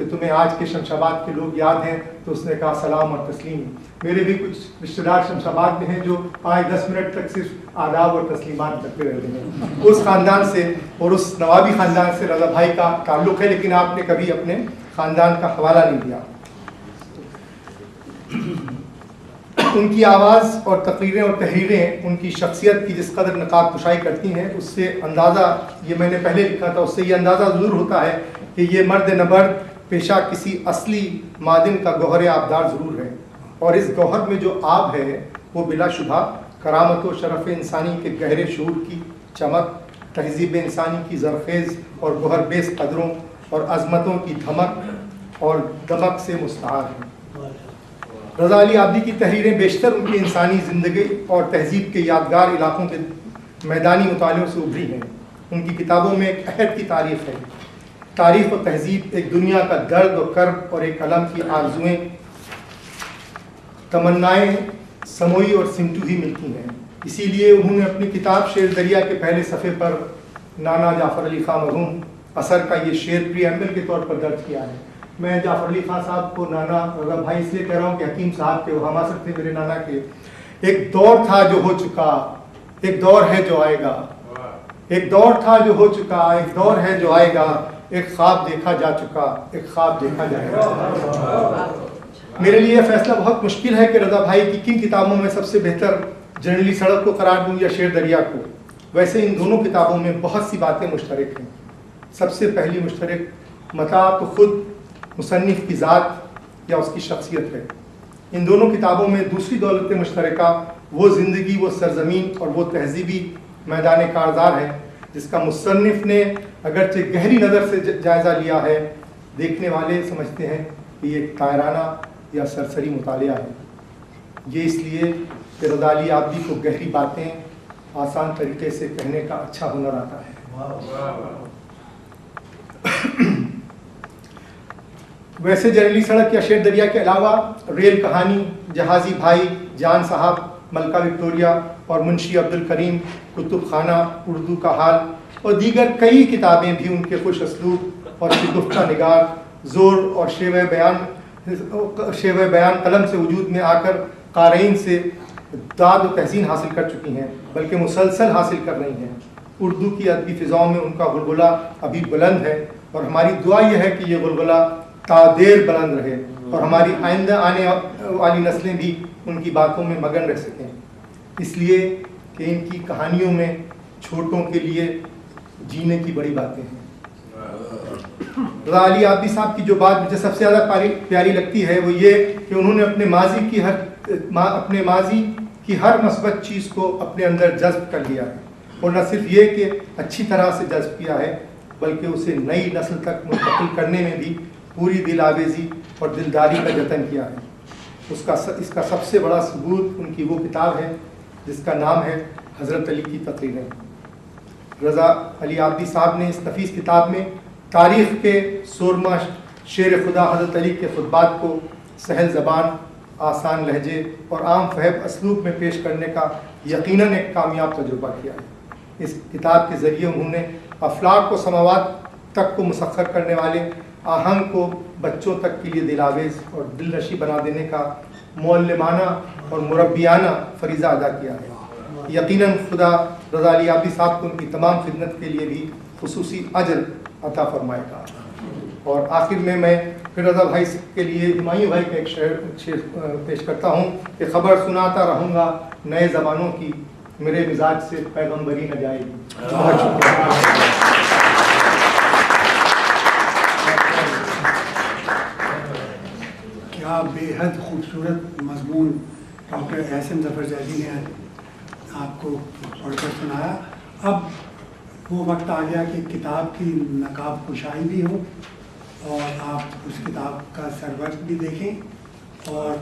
کہ تمہیں آج کے شمشاباد کے لوگ یاد ہیں؟ تو اس نے کہا سلام اور تسلیم. میرے بھی کچھ رشتہ دار شمشاباد میں ہیں جو 5-10 منٹ تک صرف آداب اور تسلیمات کرتے رہتے ہیں. اس خاندان سے اور اس نوابی خاندان سے رضا بھائی کا تعلق ہے، لیکن آپ نے کبھی اپنے خاندان کا حوالہ نہیں دیا. ان کی آواز اور تقریریں اور تحریریں ان کی شخصیت کی جس قدر نقاب کشائی کرتی ہیں، اس سے اندازہ، یہ میں نے پہلے لکھا تھا، اس سے یہ اندازہ ضرور ہوتا ہے کہ یہ مرد نبرد پیشہ کسی اصلی معدن کا گوہر آبدار ضرور ہے، اور اس گوہر میں جو آب ہے وہ بلا شبہ کرامت و شرف انسانی کے گہرے شعور کی چمک، تہذیب انسانی کی زرخیز اور گوہر بیس قدروں اور عظمتوں کی دھمک اور دمک سے مستعار ہے. رضا علی عابدی کی تحریریں بیشتر ان کی انسانی زندگی اور تہذیب کے یادگار علاقوں کے میدانی مطالعوں سے ابھری ہیں. ان کی کتابوں میں ایک عہد کی تاریخ ہے. تاریخ و تہذیب ایک دنیا کا درد و کرب اور ایک قلم کی آرزوئیں، تمنائیں سموئی اور سمٹو ہی ملتی ہیں. اسی لیے انہوں نے اپنی کتاب شعر دریا کے پہلے صفحے پر نانا جعفر علی خان مرحوم اثر کا یہ شعر پری ایمبل کے طور پر درج کیا ہے. میں جعفر علی خان صاحب کو نانا رضا بھائی اس لیے کہہ رہا ہوں کہ حکیم صاحب کے وہ ہماسر تھے میرے نانا کے. ایک دور تھا جو ہو چکا، ایک دور ہے جو آئے گا. ایک دور تھا جو ہو چکا، ایک دور ہے جو آئے گا. ایک خواب دیکھا جا چکا، ایک خواب دیکھا جائے گا. میرے لیے یہ فیصلہ بہت مشکل ہے کہ رضا بھائی کی کن کتابوں میں سب سے بہتر جنرلی سڑک کو قرار دوں یا شعر دریا کو. ویسے ان دونوں کتابوں میں بہت سی باتیں مشترک ہیں. سب سے پہلی مشترک متاع تو خود مصنف کی ذات یا اس کی شخصیت ہے. ان دونوں کتابوں میں دوسری دولت مشترکہ وہ زندگی، وہ سرزمین اور وہ تہذیبی میدان کارزار ہے جس کا مصنف نے اگرچہ گہری نظر سے جائزہ لیا ہے، دیکھنے والے سمجھتے ہیں کہ یہ ایک تائرانہ یا سرسری مطالعہ ہے. یہ اس لیے کہ رضا علی عابدی کو گہری باتیں آسان طریقے سے کہنے کا اچھا ہنر آتا ہے. ویسے جرنیلی سڑک یا شعر دریا کے علاوہ ریل کہانی، جہازی بھائی، جان صاحب، ملکہ وکٹوریہ اور منشی عبد الکریم، کتب خانہ، اردو کا حال اور دیگر کئی کتابیں بھی ان کے خوش اسلوب اور شگفتہ نگار زور اور شیوہ بیان قلم سے وجود میں آ کر قارئین سے داد و تحسین حاصل کر چکی ہیں، بلکہ مسلسل حاصل کر رہی ہیں. اردو کی ادبی فضاؤں میں ان کا غلغلہ ابھی بلند ہے، اور ہماری دعا یہ ہے کہ یہ غلغلہ تا دیر بلند رہے اور ہماری آئندہ آنے والی نسلیں بھی ان کی باتوں میں مگن رہ سکیں. اس لیے کہ ان کی کہانیوں میں چھوٹوں کے لیے جینے کی بڑی باتیں ہیں. رضا علی عابدی صاحب کی جو بات مجھے سب سے زیادہ پیاری لگتی ہے وہ یہ کہ انہوں نے اپنے ماضی کی ہر مثبت چیز کو اپنے اندر جذب کر لیا ہے، اور نہ صرف یہ کہ اچھی طرح سے جذب کیا ہے بلکہ اسے نئی نسل تک منتقل کرنے میں بھی پوری دل آویزی اور دلداری کا جتن کیا ہے. اس کا سب سے بڑا ثبوت ان کی وہ کتاب ہے جس کا نام ہے حضرت علی کی تقریریں. رضا علی عابدی صاحب نے اس نفیس کتاب میں تاریخ کے سورما شیر خدا حضرت علی کے خطبات کو سہل زبان، آسان لہجے اور عام فہم اسلوب میں پیش کرنے کا یقیناً ایک کامیاب تجربہ کیا ہے. اس کتاب کے ذریعے انہوں نے افلاک کو سماوات تک کو مسخر کرنے والے آہنگ کو بچوں تک کے لیے دلاویز اور دل نشی بنا دینے کا معلمانہ اور مربیانہ فریضہ ادا کیا ہے. یقیناً خدا رضا علی عابدی صاحب کو ان کی تمام خدمت کے لیے بھی خصوصی اجر عطا فرمائے گا. اور آخر میں پھر رضا بھائی کے لیے ہمایوں بھائی کا ایک شعر پیش کرتا ہوں کہ خبر سناتا رہوں گا نئے زبانوں کی، میرے مزاج سے پیغمبری نہ جائے گی. بہت شکریہ. کیا بے حد خوبصورت مضمون ڈاکٹر احسن ظفر زیدی نے آپ کو پڑھ کر سنایا. اب وہ وقت آ گیا کہ کتاب کی نقاب کشائی بھی ہو اور آپ اس کتاب کا سرورق بھی دیکھیں، اور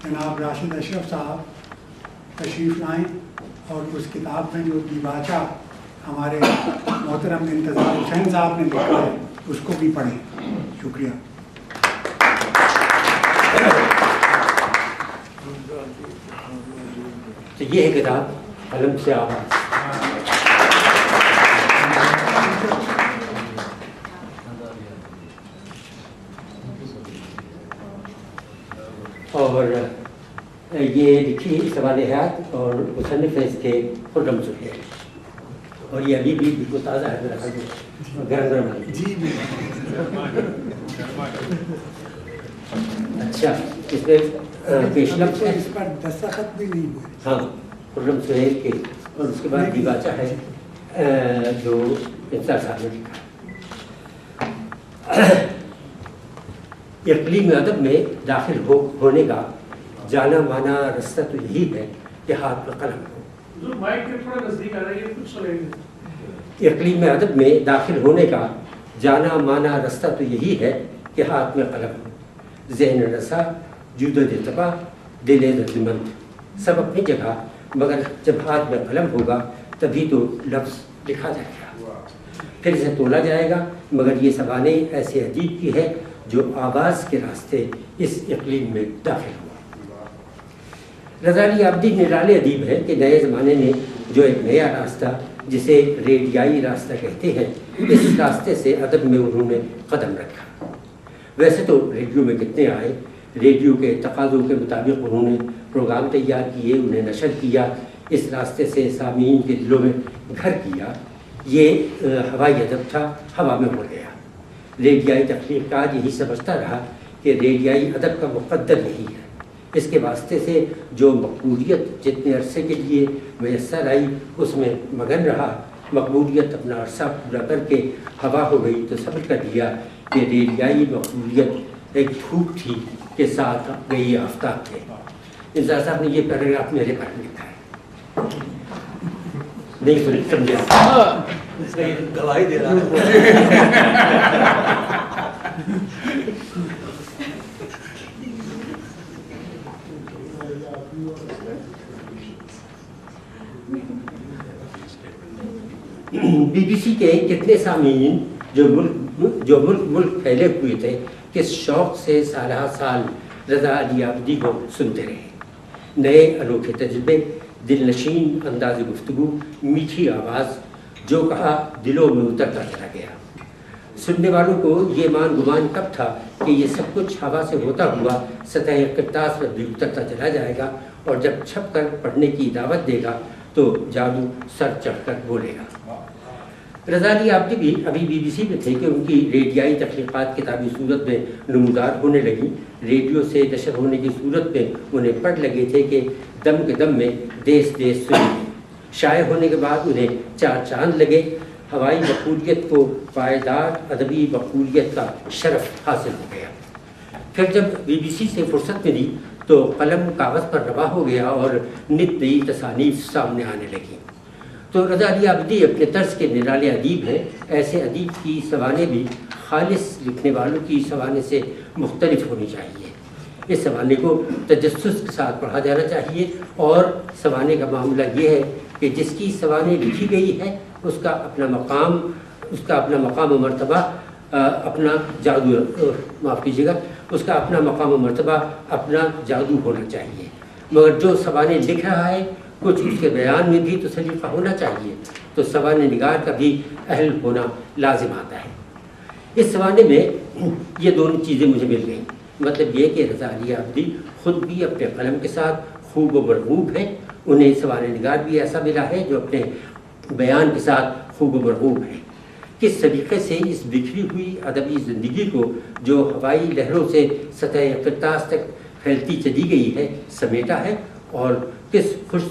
جناب راشد اشرف صاحب تشریف لائیں اور اس کتاب میں جو دیباچہ ہمارے محترم انتظار حسین صاحب نے لکھا ہے اس کو بھی پڑھیں. شکریہ. یہ ہے کتاب قلم سے آواز. اور یہ لکھی سوال حیات اور مصنف ہے اس کے خرم سہیل، اور یہ ابھی بھی بالکل تازہ ہے میرا خیال، گرم گرم ہے جی۔ اچھا، اس میں پیش لفظ ہے، اس پر دستخط بھی نہیں ہوئے۔ ہاں، خرم سہیل کے، اور اس کے بعد دیباچہ ہے جو انصار صاحب نے لکھا۔ اقلیم ادب میں داخل ہونے کا جانا مانا رستہ تو یہی ہے کہ ہاتھ میں قلم ہو۔ اقلیم ادب میں داخل ہونے کا جانا مانا رستہ تو یہی ہے کہ ہاتھ میں قلم ہو۔ ذہن رسا، جدت تباہ، دل دردمند، سب اپنی جگہ، مگر جب ہاتھ میں قلم ہوگا تبھی تو لفظ لکھا جائے گا، پھر اسے تولا جائے گا۔ مگر یہ سوانح ایسے ادیب کی ہے جو آواز کے راستے اس اقلیم میں داخل ہوا۔ رضا علی عابدی نرالے ادیب ہے کہ نئے زمانے نے جو ایک نیا راستہ جسے ریڈیائی راستہ کہتے ہیں، اس راستے سے ادب میں انہوں نے قدم رکھا۔ ویسے تو ریڈیو میں کتنے آئے، ریڈیو کے تقاضوں کے مطابق انہوں نے پروگرام تیار کیے، انہیں نشر کیا، اس راستے سے سامعین کے دلوں میں گھر کیا۔ یہ ہوائی ادب تھا، ہوا میں ہو گیا۔ ریڈیائی تخلیق کار یہی سمجھتا رہا کہ ریڈیائی ادب کا مقدر یہی ہے۔ اس کے واسطے سے جو مقبولیت جتنے عرصے کے لیے میسر آئی اس میں مگن رہا، مقبولیت اپنا عرصہ پورا کر کے ہوا ہو گئی تو سمجھ کر لیا کہ ریڈیائی مقبولیت ایک دھوپ تھی کہ ساتھ گئی آفتاب تھے۔ انصار صاحب نے یہ پیراگراف میرے بارے میں لکھا ہے، نہیں سمجھا، گواہی دے رہا بی بی سی کے کتنے سامعین جو ملک پھیلے ہوئے تھے کس شوق سے سالہ سال رضا علی عابدی کو سنتے رہے۔ نئے انوکھے تجربے، دل نشین انداز گفتگو، میٹھی آواز، جو کہا دلوں میں اترتا چلا گیا۔ سننے والوں کو یہ مان گمان کب تھا کہ یہ سب کچھ ہوا سے ہوتا ہوا سطح کرتاس پر بھی اترتا چلا جائے گا، اور جب چھپ کر پڑھنے کی دعوت دے گا تو جادو سر چڑھ کر بولے گا۔ رضا علی عابدی بھی ابھی بی بی سی میں تھے کہ ان کی ریڈیائی تخلیقات کتابی صورت میں نمودار ہونے لگیں۔ ریڈیو سے نشر ہونے کی صورت میں انہیں پڑھ لگے تھے کہ دم کے دم میں دیس دیس سنیے۔ شائع ہونے کے بعد انہیں چار چاند لگے۔ ہوائی مقبولیت کو پائیدار ادبی مقبولیت کا شرف حاصل ہو گیا۔ پھر جب بی بی سی سے فرصت ملی تو قلم کاغذ پر روا ہو گیا اور نت نئی تصانیف سامنے آنے لگیں۔ تو رضا علی عابدی اپنے طرز کے نرالے ادیب ہیں۔ ایسے ادیب کی سوانح بھی خالص لکھنے والوں کی سوانح سے مختلف ہونی چاہیے۔ اس سوانح کو تجسس کے ساتھ پڑھا جانا چاہیے، اور سوانح کا معاملہ یہ ہے کہ جس کی سوانح لکھی گئی ہے اس کا اپنا مقام و مرتبہ، اپنا جادو، معاف کیجیے گا، اس کا اپنا مقام و مرتبہ، اپنا جادو ہونا چاہیے۔ مگر جو سوانح لکھ رہا ہے کچھ اس کے بیان میں بھی تو سلیقہ ہونا چاہیے، تو سوانح نگار کا بھی اہل ہونا لازم آتا ہے۔ اس سوانح میں یہ دونوں چیزیں مجھے مل گئیں، مطلب یہ کہ رضا علی عابدی خود بھی اپنے قلم کے ساتھ خوب و مرغوب ہیں، انہیں سوانح نگار بھی ایسا ملا ہے جو اپنے بیان کے ساتھ خوب و مرغوب ہے۔ کس طریقے سے اس بکھری ہوئی ادبی زندگی کو جو ہوائی لہروں سے سطح کرتاس تک پھیلتی چلی گئی ہے سمیٹا ہے، اور کس خوش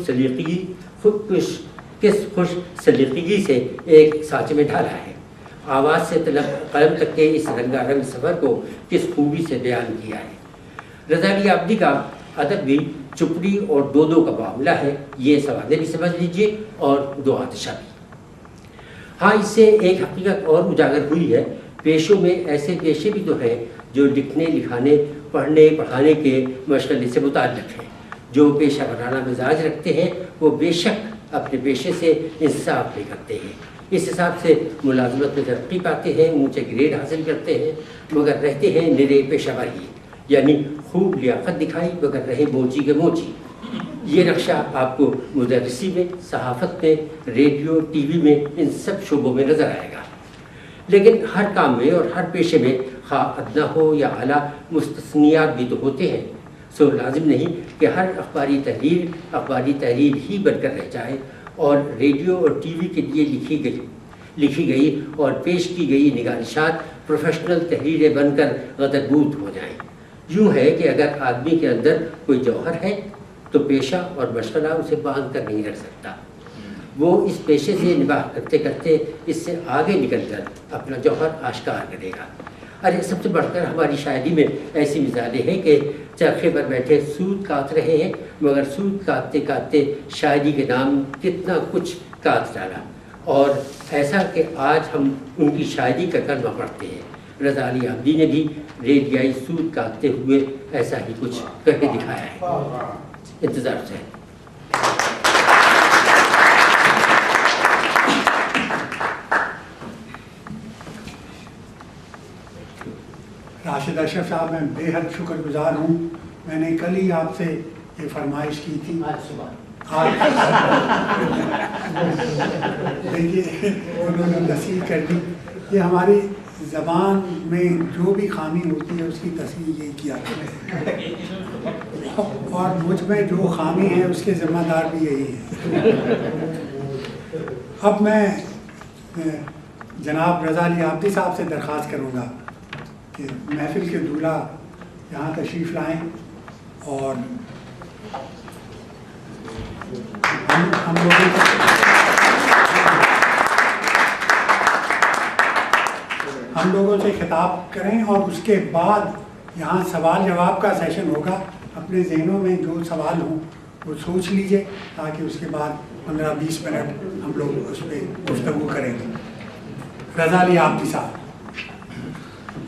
سلیقگی سے ایک سانچے میں ڈھالا ہے۔ آواز سے قلم تک کے اس رنگا رنگ سفر کو کس خوبی سے بیان کیا ہے۔ رضا علی عابدی کا ادب بھی چپڑی اور دو کا معاملہ ہے، یہ سوانح بھی سمجھ لیجئے اور دو آتشہ بھی۔ ہاں، اس سے ایک حقیقت اور اجاگر ہوئی ہے، پیشوں میں ایسے پیشے بھی تو ہیں جو لکھنے لکھانے پڑھنے پڑھانے کے مشغلے سے متعلق ہیں۔ جو پیشہ ورانہ مزاج رکھتے ہیں وہ بے شک اپنے پیشے سے انصاف نہیں کرتے ہیں، اس حساب سے ملازمت میں ترقی پاتے ہیں، اونچے گریڈ حاصل کرتے ہیں، مگر رہتے ہیں نرے پیشہ واری، یعنی خوب لیاقت دکھائی مگر رہے موچی کے موچی۔ یہ نقشہ آپ کو مدرسی میں، صحافت میں، ریڈیو، ٹی وی میں، ان سب شعبوں میں نظر آئے گا۔ لیکن ہر کام میں اور ہر پیشے میں خواہ ادنا ہو یا اعلیٰ مستثنیات بھی تو ہوتے ہیں۔ سو لازم نہیں کہ ہر اخباری تحریر ہی بن کر رہ جائے اور ریڈیو اور ٹی وی کے لیے لکھی گئی اور پیش کی گئی نگارشات پروفیشنل تحریریں بن کر غدربود ہو جائیں۔ یوں ہے کہ اگر آدمی کے اندر کوئی جوہر ہے تو پیشہ اور مشغلہ اسے باندھ کر نہیں رکھ سکتا، وہ اس پیشے سے نباہ کرتے کرتے اس سے آگے نکل کر اپنا جوہر آشکار کرے گا۔ ارے سب سے بڑھ کر ہماری شاعری میں ایسی مثالیں ہیں کہ چرخے پر بیٹھے سود کاٹ رہے ہیں، مگر سود کاٹتے کاٹتے شاعری کے نام کتنا کچھ کاٹ ڈالا، اور ایسا کہ آج ہم ان کی شاعری کا کلمہ پڑھتے ہیں۔ رضا علی عابدی نے بھی ریڈیائی سود کاٹتے ہوئے ایسا ہی کچھ کہہ کے دکھایا ہے۔ انتظار سے راشد اشرف صاحب، میں بے حد شکر گزار ہوں۔ میں نے کل ہی آپ سے یہ فرمائش کی تھی، آج صبح دیکھیے انہوں نے تصحیح کر دی۔ یہ ہماری زبان میں جو بھی خامی ہوتی ہے اس کی تصحیح یہی کیا کرتے ہیں، اور مجھ میں جو خامی ہے اس کے ذمہ دار بھی یہی ہے۔ اب میں جناب رضا علی عابدی صاحب سے درخواست کروں گا کہ محفل کے دولہا یہاں تشریف لائیں اور ہم لوگوں سے خطاب کریں، اور اس کے بعد یہاں سوال جواب کا سیشن ہوگا۔ اپنے ذہنوں میں جو سوال ہوں وہ سوچ لیجئے، تاکہ اس کے بعد 15-20 منٹ ہم لوگ اس پہ گفتگو کریں گے۔ رضا علی عابدی صاحب۔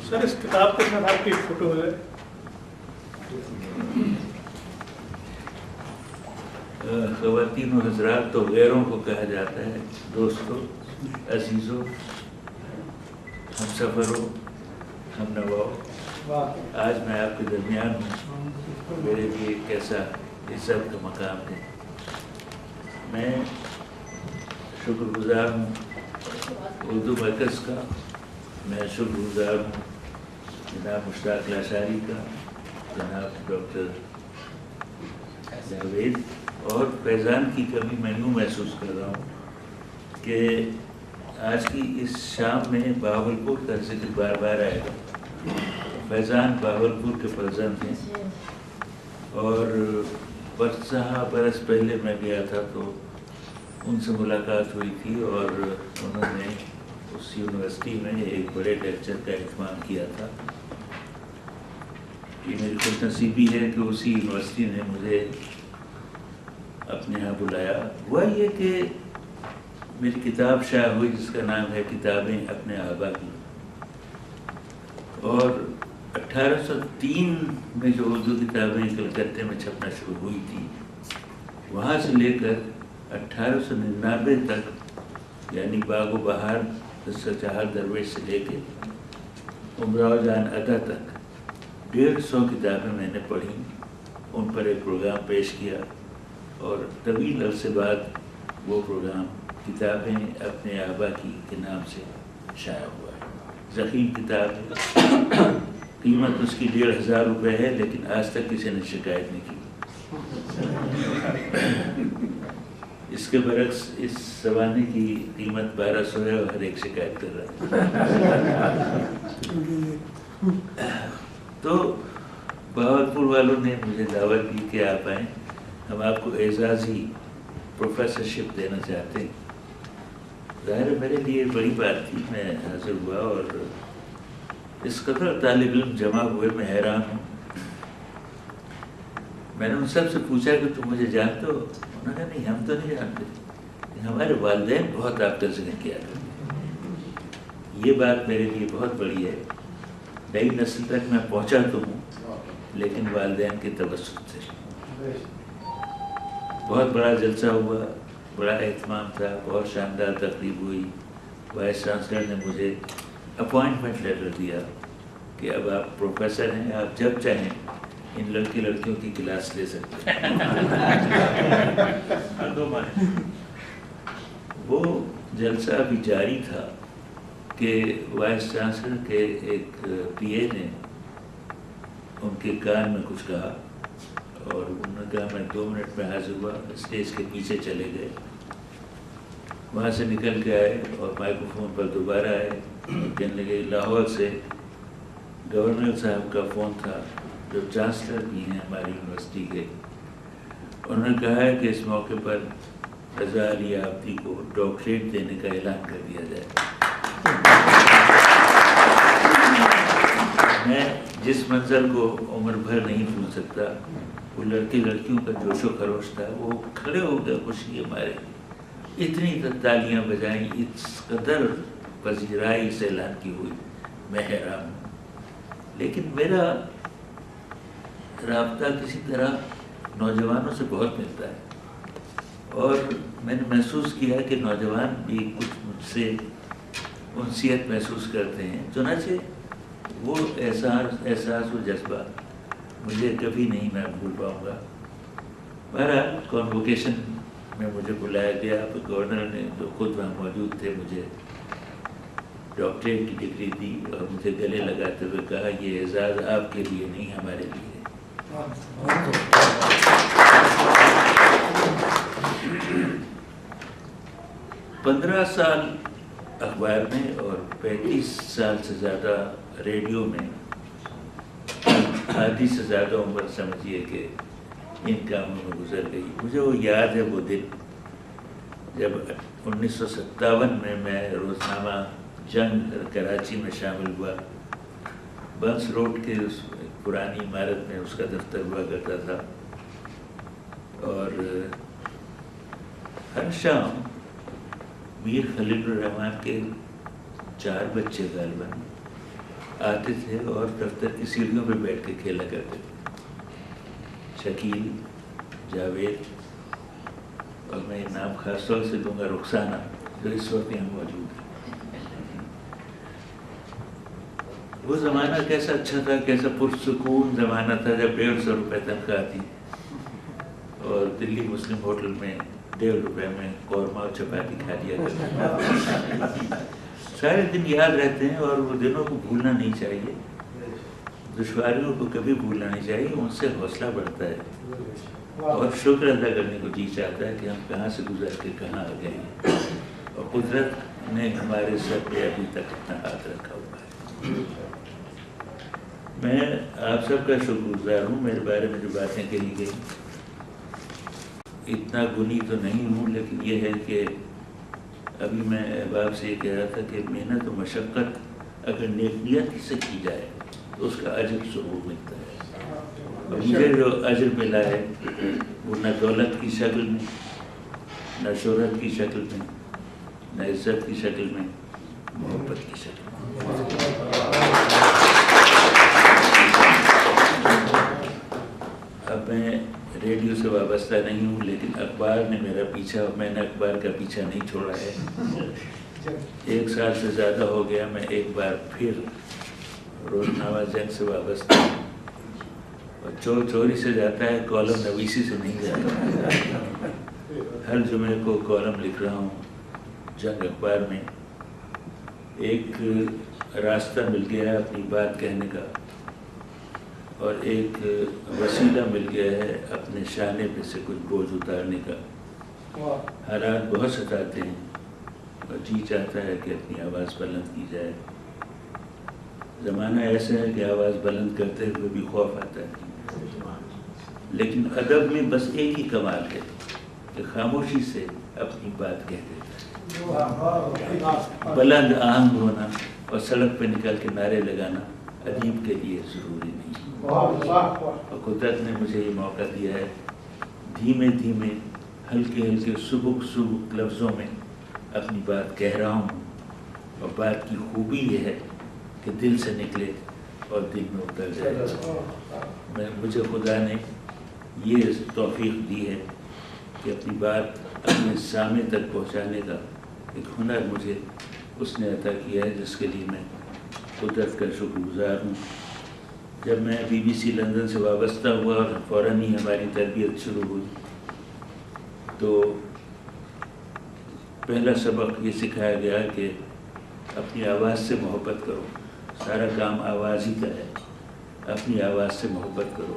سر اس کتاب کے ساتھ آپ کی فوٹو ہے۔ خواتین و حضرات تو غیروں کو کہا جاتا ہے، دوستوں، عزیزوں، ہم سفروں، ہم نواؤ، آج میں آپ کے درمیان ہوں، میرے لیے کیسا عزت کا مقام ہے۔ میں شکر گزار ہوں اردو مرکز کا، میں شکر گزار ہوں جناب مشتاق لاشاری کا، جناب ڈاکٹر جاوید، اور فیضان کی کمی میں یوں محسوس کر رہا ہوں کہ آج کی اس شام میں بہاولپور کا ذکر بار بار آئے گا۔ فیضان بہاولپور کے فرزند ہیں، اور برس پہلے میں گیا تھا تو ان سے ملاقات ہوئی تھی، اور انہوں نے اس یونیورسٹی میں ایک بڑے لیکچر کا اہتمام کیا تھا۔ یہ میری خوش نصیبی ہے کہ اسی یونیورسٹی نے مجھے اپنے یہاں بلایا۔ ہوا یہ کہ میری کتاب شائع ہوئی جس کا نام ہے کتابیں اپنے آبا کی، اور 1803 میں جو اردو کتابیں کلکتے میں چھپنا شروع ہوئی تھی، وہاں سے لے کر 1899 تک، یعنی باغ و بہار چہار درویش سے لے کے امراؤ جان ادا تک 150 کتابیں میں نے پڑھی، ان پر ایک پروگرام پیش کیا، اور طویل عرصے بعد وہ پروگرام کتابیں اپنے آبا کی کے نام سے شائع ہوا ہے۔ ضخیم کتاب ہے، قیمت اس کی 1500 روپے ہے، لیکن آج تک کسی نے شکایت نہیں کی۔ اس کے برعکس اس زمانے کی قیمت 1200 ہے، اور ہر ایک شکایت کر رہا ہے۔ تو بہاولپور والوں نے مجھے دعوت دی کہ آپ آئیں، ہم آپ کو اعزازی پروفیسرشپ دینا چاہتے ہیں۔ ظاہر میرے لیے بڑی بات تھی، میں حاضر ہوا، اور اس قدر طالب علم جمع ہوئے، میں حیران ہوں۔ میں نے ان سب سے پوچھا کہ تم مجھے جانتے ہو؟ انہوں نے نہیں، ہم تو نہیں جانتے، ہمارے والدین بہت آپ کا ذکر کیا کرتے۔ یہ بات میرے لیے بہت بڑی ہے۔ نئی نسل تک میں پہنچا تو ہوں، لیکن والدین کے توسط سے۔ بہت بڑا جلسہ ہوا، بڑا اہتمام تھا، بہت شاندار تقریب ہوئی۔ وائس چانسلر نے مجھے اپوائنٹمنٹ لیٹر دیا کہ اب آپ پروفیسر ہیں، آپ جب چاہیں ان لڑکی لڑکیوں کی کلاس لے سکتے ہیں۔ وہ جلسہ ابھی جاری تھا کہ وائس چانسلر کے ایک پی اے نے ان کے کان میں کچھ کہا، اور انہوں نے کہا میں 2 منٹ میں حاضر ہوا. اسٹیج کے پیچھے چلے گئے, وہاں سے نکل کے آئے اور مائکرو فون پر دوبارہ آئے. کہنے لگے لاہور سے گورنر صاحب کا فون تھا جو چانسلر بھی ہیں ہماری یونیورسٹی کے. انہوں نے کہا ہے کہ اس موقع پر رضا علی عابدی کو ڈاکٹریٹ دینے کا اعلان کر دیا جائے. میں جس منظر کو عمر بھر نہیں بھول سکتا, وہ لڑکیوں کا جوش و خروش تھا. وہ کھڑے ہو گئے خوشی ہمارے, اتنی تالیاں بجائیں, اس قدر پذیرائی سے اعلان کی ہوئی. میں حیران ہوں. لیکن میرا رابطہ کسی طرح نوجوانوں سے بہت ملتا ہے, اور میں نے محسوس کیا کہ نوجوان بھی کچھ مجھ سے انسیت محسوس کرتے ہیں. چنانچہ وہ احساس و جذبہ مجھے کبھی نہیں میں بھول پاؤں گا. بہرحال کانووکیشن میں مجھے بلایا گیا. گورنر نے جو خود وہاں موجود تھے مجھے ڈاکٹریٹ کی ڈگری دی اور مجھے گلے لگاتے ہوئے کہا یہ اعزاز آپ کے لیے نہیں ہمارے لیے. 15 سال اخبار میں اور 35 سال سے زیادہ ریڈیو میں, آدھی سے زیادہ عمر سمجھیے کہ ان کاموں میں گزر گئی. مجھے وہ یاد ہے وہ دن جب 1957 میں روزنامہ جنگ کراچی میں شامل ہوا. بنس روڈ کے اس پرانی عمارت میں اس کا دفتر ہوا کرتا تھا, اور ہر شام میر خلیل الرحمان کے 4 بچے غالباً آتے تھے اور دفتر کی سیڑھیوں پہ بیٹھ کے کھیلا کرتے تھے. شکیل, جاوید, اور میں نام خاص طور سے دوں گا رخسانہ جو اس وقت یہاں موجود ہے. وہ زمانہ کیسا اچھا تھا, کیسا پرسکون زمانہ تھا جب 150 روپے تنخواہ تھی اور دلی مسلم ہوٹل میں 1.5 روپے میں قورمہ اور چپاتی کھا لیا کرتے. سارے دن یاد رہتے ہیں اور وہ دنوں کو بھولنا نہیں چاہیے. دشواریوں کو کبھی بھولنا نہیں چاہیے, ان سے حوصلہ بڑھتا ہے اور شکر ادا کرنے کو جی چاہتا ہے کہ ہم کہاں سے گزر کے کہاں آ گئے ہیں, اور قدرت نے ہمارے سر پہ ابھی تک اپنا ہاتھ رکھا ہوا ہے. میں آپ سب کا شکر گزار ہوں. میرے بارے میں جو باتیں کہی گئی اتنا گنی تو نہیں ہوں, لیکن یہ ہے کہ ابھی میں احباب سے یہ کہہ رہا تھا کہ محنت و مشقت اگر نیک سے کی جائے تو اس کا اجر ضرور ملتا ہے. اور مجھے جو اجر ملا ہے وہ نہ دولت کی شکل میں, نہ شہرت کی شکل میں, نہ عزت کی شکل میں, محبت کی شکل میں. اب میں ریڈیو سے وابستہ نہیں ہوں, لیکن اخبار نے میرا پیچھا, میں نے اخبار کا پیچھا نہیں چھوڑا ہے. 1 سال سے زیادہ ہو گیا میں ایک بار پھر روزنامہ جنگ سے وابستہ ہوں, اور چوری سے جاتا ہے, کالم نویسی سے نہیں جاتا. ہر جمعے کو کالم لکھ رہا ہوں جنگ اخبار میں. ایک راستہ مل گیا ہے اپنی بات کہنے کا, اور ایک وسیلہ مل گیا ہے اپنے شانے پہ سے کچھ بوجھ اتارنے کا. حالات بہت ستاتے ہیں اور جی چاہتا ہے کہ اپنی آواز بلند کی جائے. زمانہ ایسا ہے کہ آواز بلند کرتے ہوئے بھی خوف آتا ہے, لیکن ادب میں بس ایک ہی کمال ہے کہ خاموشی سے اپنی بات کہہ دیتا ہے. بلند آہنگ ہونا اور سڑک پہ نکل کے نعرے لگانا ادیب کے لیے ضروری نہیں. اور قدرت نے مجھے یہ موقع دیا ہے دھیمے دھیمے ہلکے ہلکے سبک سبک لفظوں میں اپنی بات کہہ رہا ہوں. اور بات کی خوبی یہ ہے کہ دل سے نکلے اور دل میں اتر جائے. مجھے خدا نے یہ توفیق دی ہے کہ اپنی بات اپنے سامنے تک پہنچانے کا ایک ہنر مجھے اس نے عطا کیا ہے, جس کے لیے میں قدرت کا شکر گزار ہوں. جب میں BBC لندن سے وابستہ ہوا اور فوراً ہی ہماری تربیت شروع ہوئی تو پہلا سبق یہ سکھایا گیا کہ اپنی آواز سے محبت کرو. سارا کام آواز ہی کا ہے, اپنی آواز سے محبت کرو.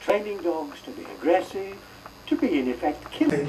Training dogs to be aggressive, to be in effect killing.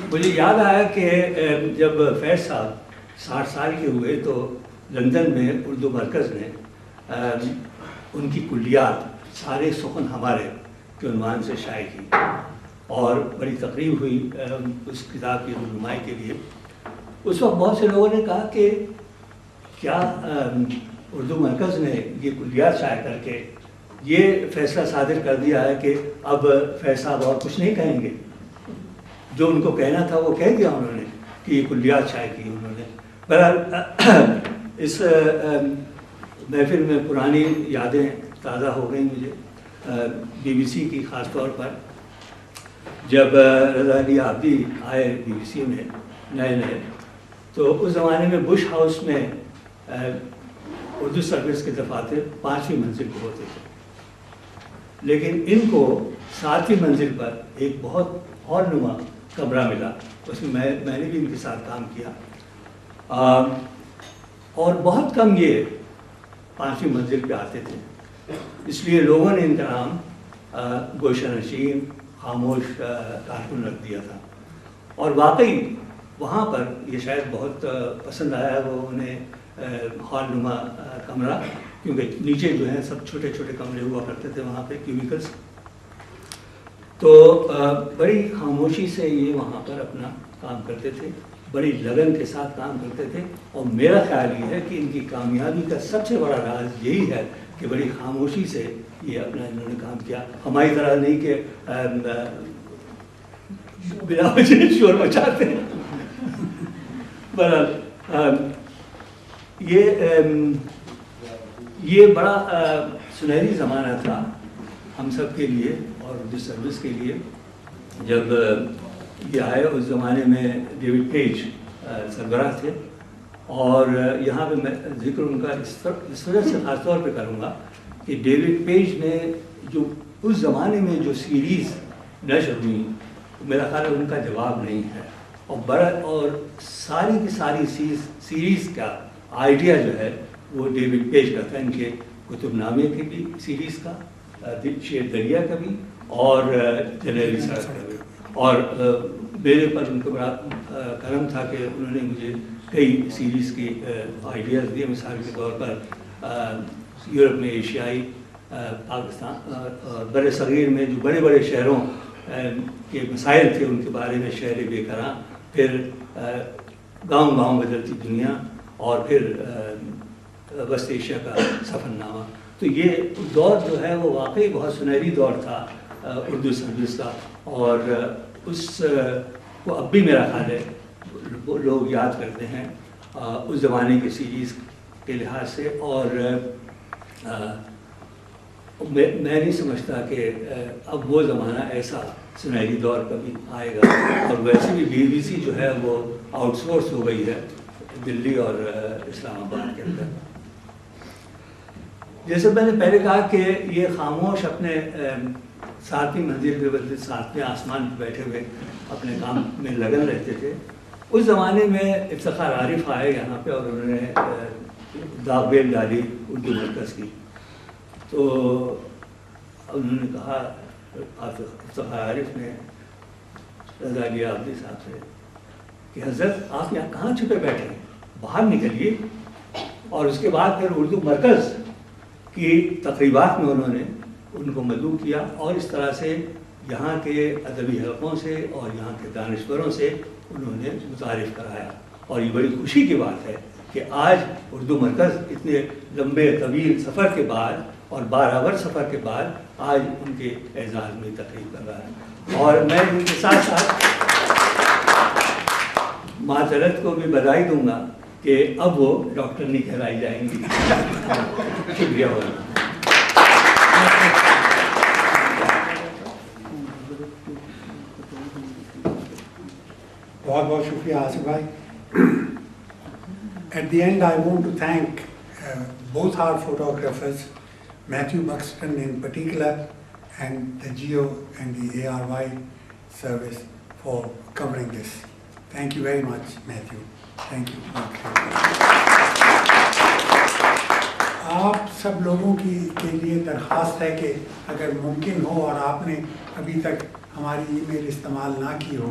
مجھے یاد آیا کہ جب فیض صاحب 60 سال کے ہوئے تو لندن میں اردو مرکز نے ان کی کلیات سارے سخن ہمارے کے عنوان سے شائع کی اور بڑی تقریب ہوئی اس کتاب کی رونمائی کے لیے. اس وقت بہت سے لوگوں نے کہا کہ کیا اردو مرکز نے یہ کلیات شائع کر کے یہ فیصلہ صادر کر دیا ہے کہ اب فیض صاحب اور کچھ نہیں کہیں گے, جو ان کو کہنا تھا وہ کہہ دیا انہوں نے کہ یہ کلیات شائع کی انہوں نے. بہرحال اس محفل میں پرانی یادیں تازہ ہو گئی مجھے BBC کی, خاص طور پر جب رضا علی عابدی آئے BBC میں نئے تو اس زمانے میں بش ہاؤس میں اردو سروس کے دفاتر 5ویں منزل پہ ہوتے تھے, لیکن ان کو 7ویں منزل پر ایک بہت ہال نما کمرہ ملا. اس میں میں نے بھی ان کے ساتھ کام کیا اور بہت کم یہ 5ویں منزل پہ آتے تھے, اس لیے لوگوں نے ان کا نام گوشہ نشین خاموش کارکن رکھ دیا تھا. اور واقعی وہاں پر یہ شاید بہت پسند آیا وہ انہیں ہال نما کمرہ, کیونکہ نیچے جو ہیں سب چھوٹے چھوٹے کمرے ہوا کرتے تھے وہاں پہ, کیوبیکلس. تو بڑی خاموشی سے یہ وہاں پر اپنا کام کرتے تھے, بڑی لگن کے ساتھ کام کرتے تھے. اور میرا خیال یہ ہے کہ ان کی کامیابی کا سب سے بڑا راز یہی ہے کہ بڑی خاموشی سے یہ اپنا انہوں نے کام کیا. ہماری طرح نہیں کہ بلا وجہ شور مچاتے ہیں. بہرحال یہ بڑا سنہری زمانہ تھا ہم سب کے لیے اور اردو سروس کے لیے جب یہ آئے. اس زمانے میں ڈیوڈ پیج سربراہ تھے اور یہاں پہ میں ذکر ان کا اس وجہ سے خاص طور پہ کروں گا کہ ڈیوڈ پیج نے جو اس زمانے میں جو سیریز نشر ہوئی میرا خیال ہے ان کا جواب نہیں ہے. اور ساری کی ساری سیریز کا آئیڈیا جو ہے وہ ڈیوڈ پیج کا تھا, ان کے کتب نامے کی بھی سیریز کا, شیر دریا کا بھی اور جنریلی سڑک کا بھی. اور میرے پر ان کو بڑا کرم تھا کہ انہوں نے مجھے کئی سیریز کی آئیڈیاز دیے. مثال کے طور پر یورپ میں ایشیائی, پاکستان بر صغیر میں جو بڑے بڑے شہروں کے مسائل تھے ان کے بارے میں شہر بے قراں, پھر گاؤں گاؤں بدلتی دنیا, اور پھر وسط ایشیا کا سفر نامہ. تو یہ دور جو ہے وہ واقعی بہت سنہری دور تھا اردو سروس کا, اور اس کو اب بھی میرا خیال ہے لوگ یاد کرتے ہیں اس زمانے کی سیریز کے لحاظ سے. اور میں نہیں سمجھتا کہ اب وہ زمانہ ایسا سنہری دور کبھی آئے گا. اور ویسے بھی BBC جو ہے وہ آؤٹ سورس ہو گئی ہے دلی اور اسلام آباد کے اندر. جیسے میں نے پہلے کہا کہ یہ خاموش اپنے 7ویں منزل پہ بلکہ 7ویں آسمان پہ بیٹھے ہوئے اپنے کام میں لگن رہتے تھے. اس زمانے میں افتخار عارف آئے یہاں پہ اور انہوں نے داغ بیل ڈالی اردو مرکز کی. تو انہوں نے کہا افتخار عارف نے رضا علی عابدی صاحب سے کہ حضرت آپ یہاں کہاں چھپے بیٹھے ہیں, باہر نکلیے. اور اس کے بعد پھر اردو مرکز کی تقریبات میں انہوں نے ان کو مدعو کیا اور اس طرح سے یہاں کے ادبی حلقوں سے اور یہاں کے دانشوروں سے انہوں نے متعارف کرایا. اور یہ بڑی خوشی کی بات ہے کہ آج اردو مرکز اتنے لمبے طویل سفر کے بعد اور 12 برس سفر کے بعد آج ان کے اعزاز میں تقریب کر رہا ہے. اور میں ان کے ساتھ ساتھ معذرت کو بھی بدائی دوں گا کہ اب وہ ڈاکٹر نہیں کہلائی جائیں گی. شکریہ. بہت بہت شکریہ آصف بھائی. At the end, I want to thank both our photographers, Matthew Buxton in particular, and the Geo and the ARY service for covering this. Thank you very much, Matthew. Thank you. آپ سب لوگوں کے لیے درخواست ہے کہ اگر ممکن ہو اور آپ نے ابھی تک ہماری ای میل استعمال نہ کی ہو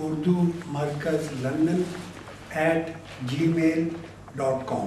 urdumarkazlondon@gmail.com।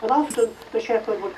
And often the shepherd would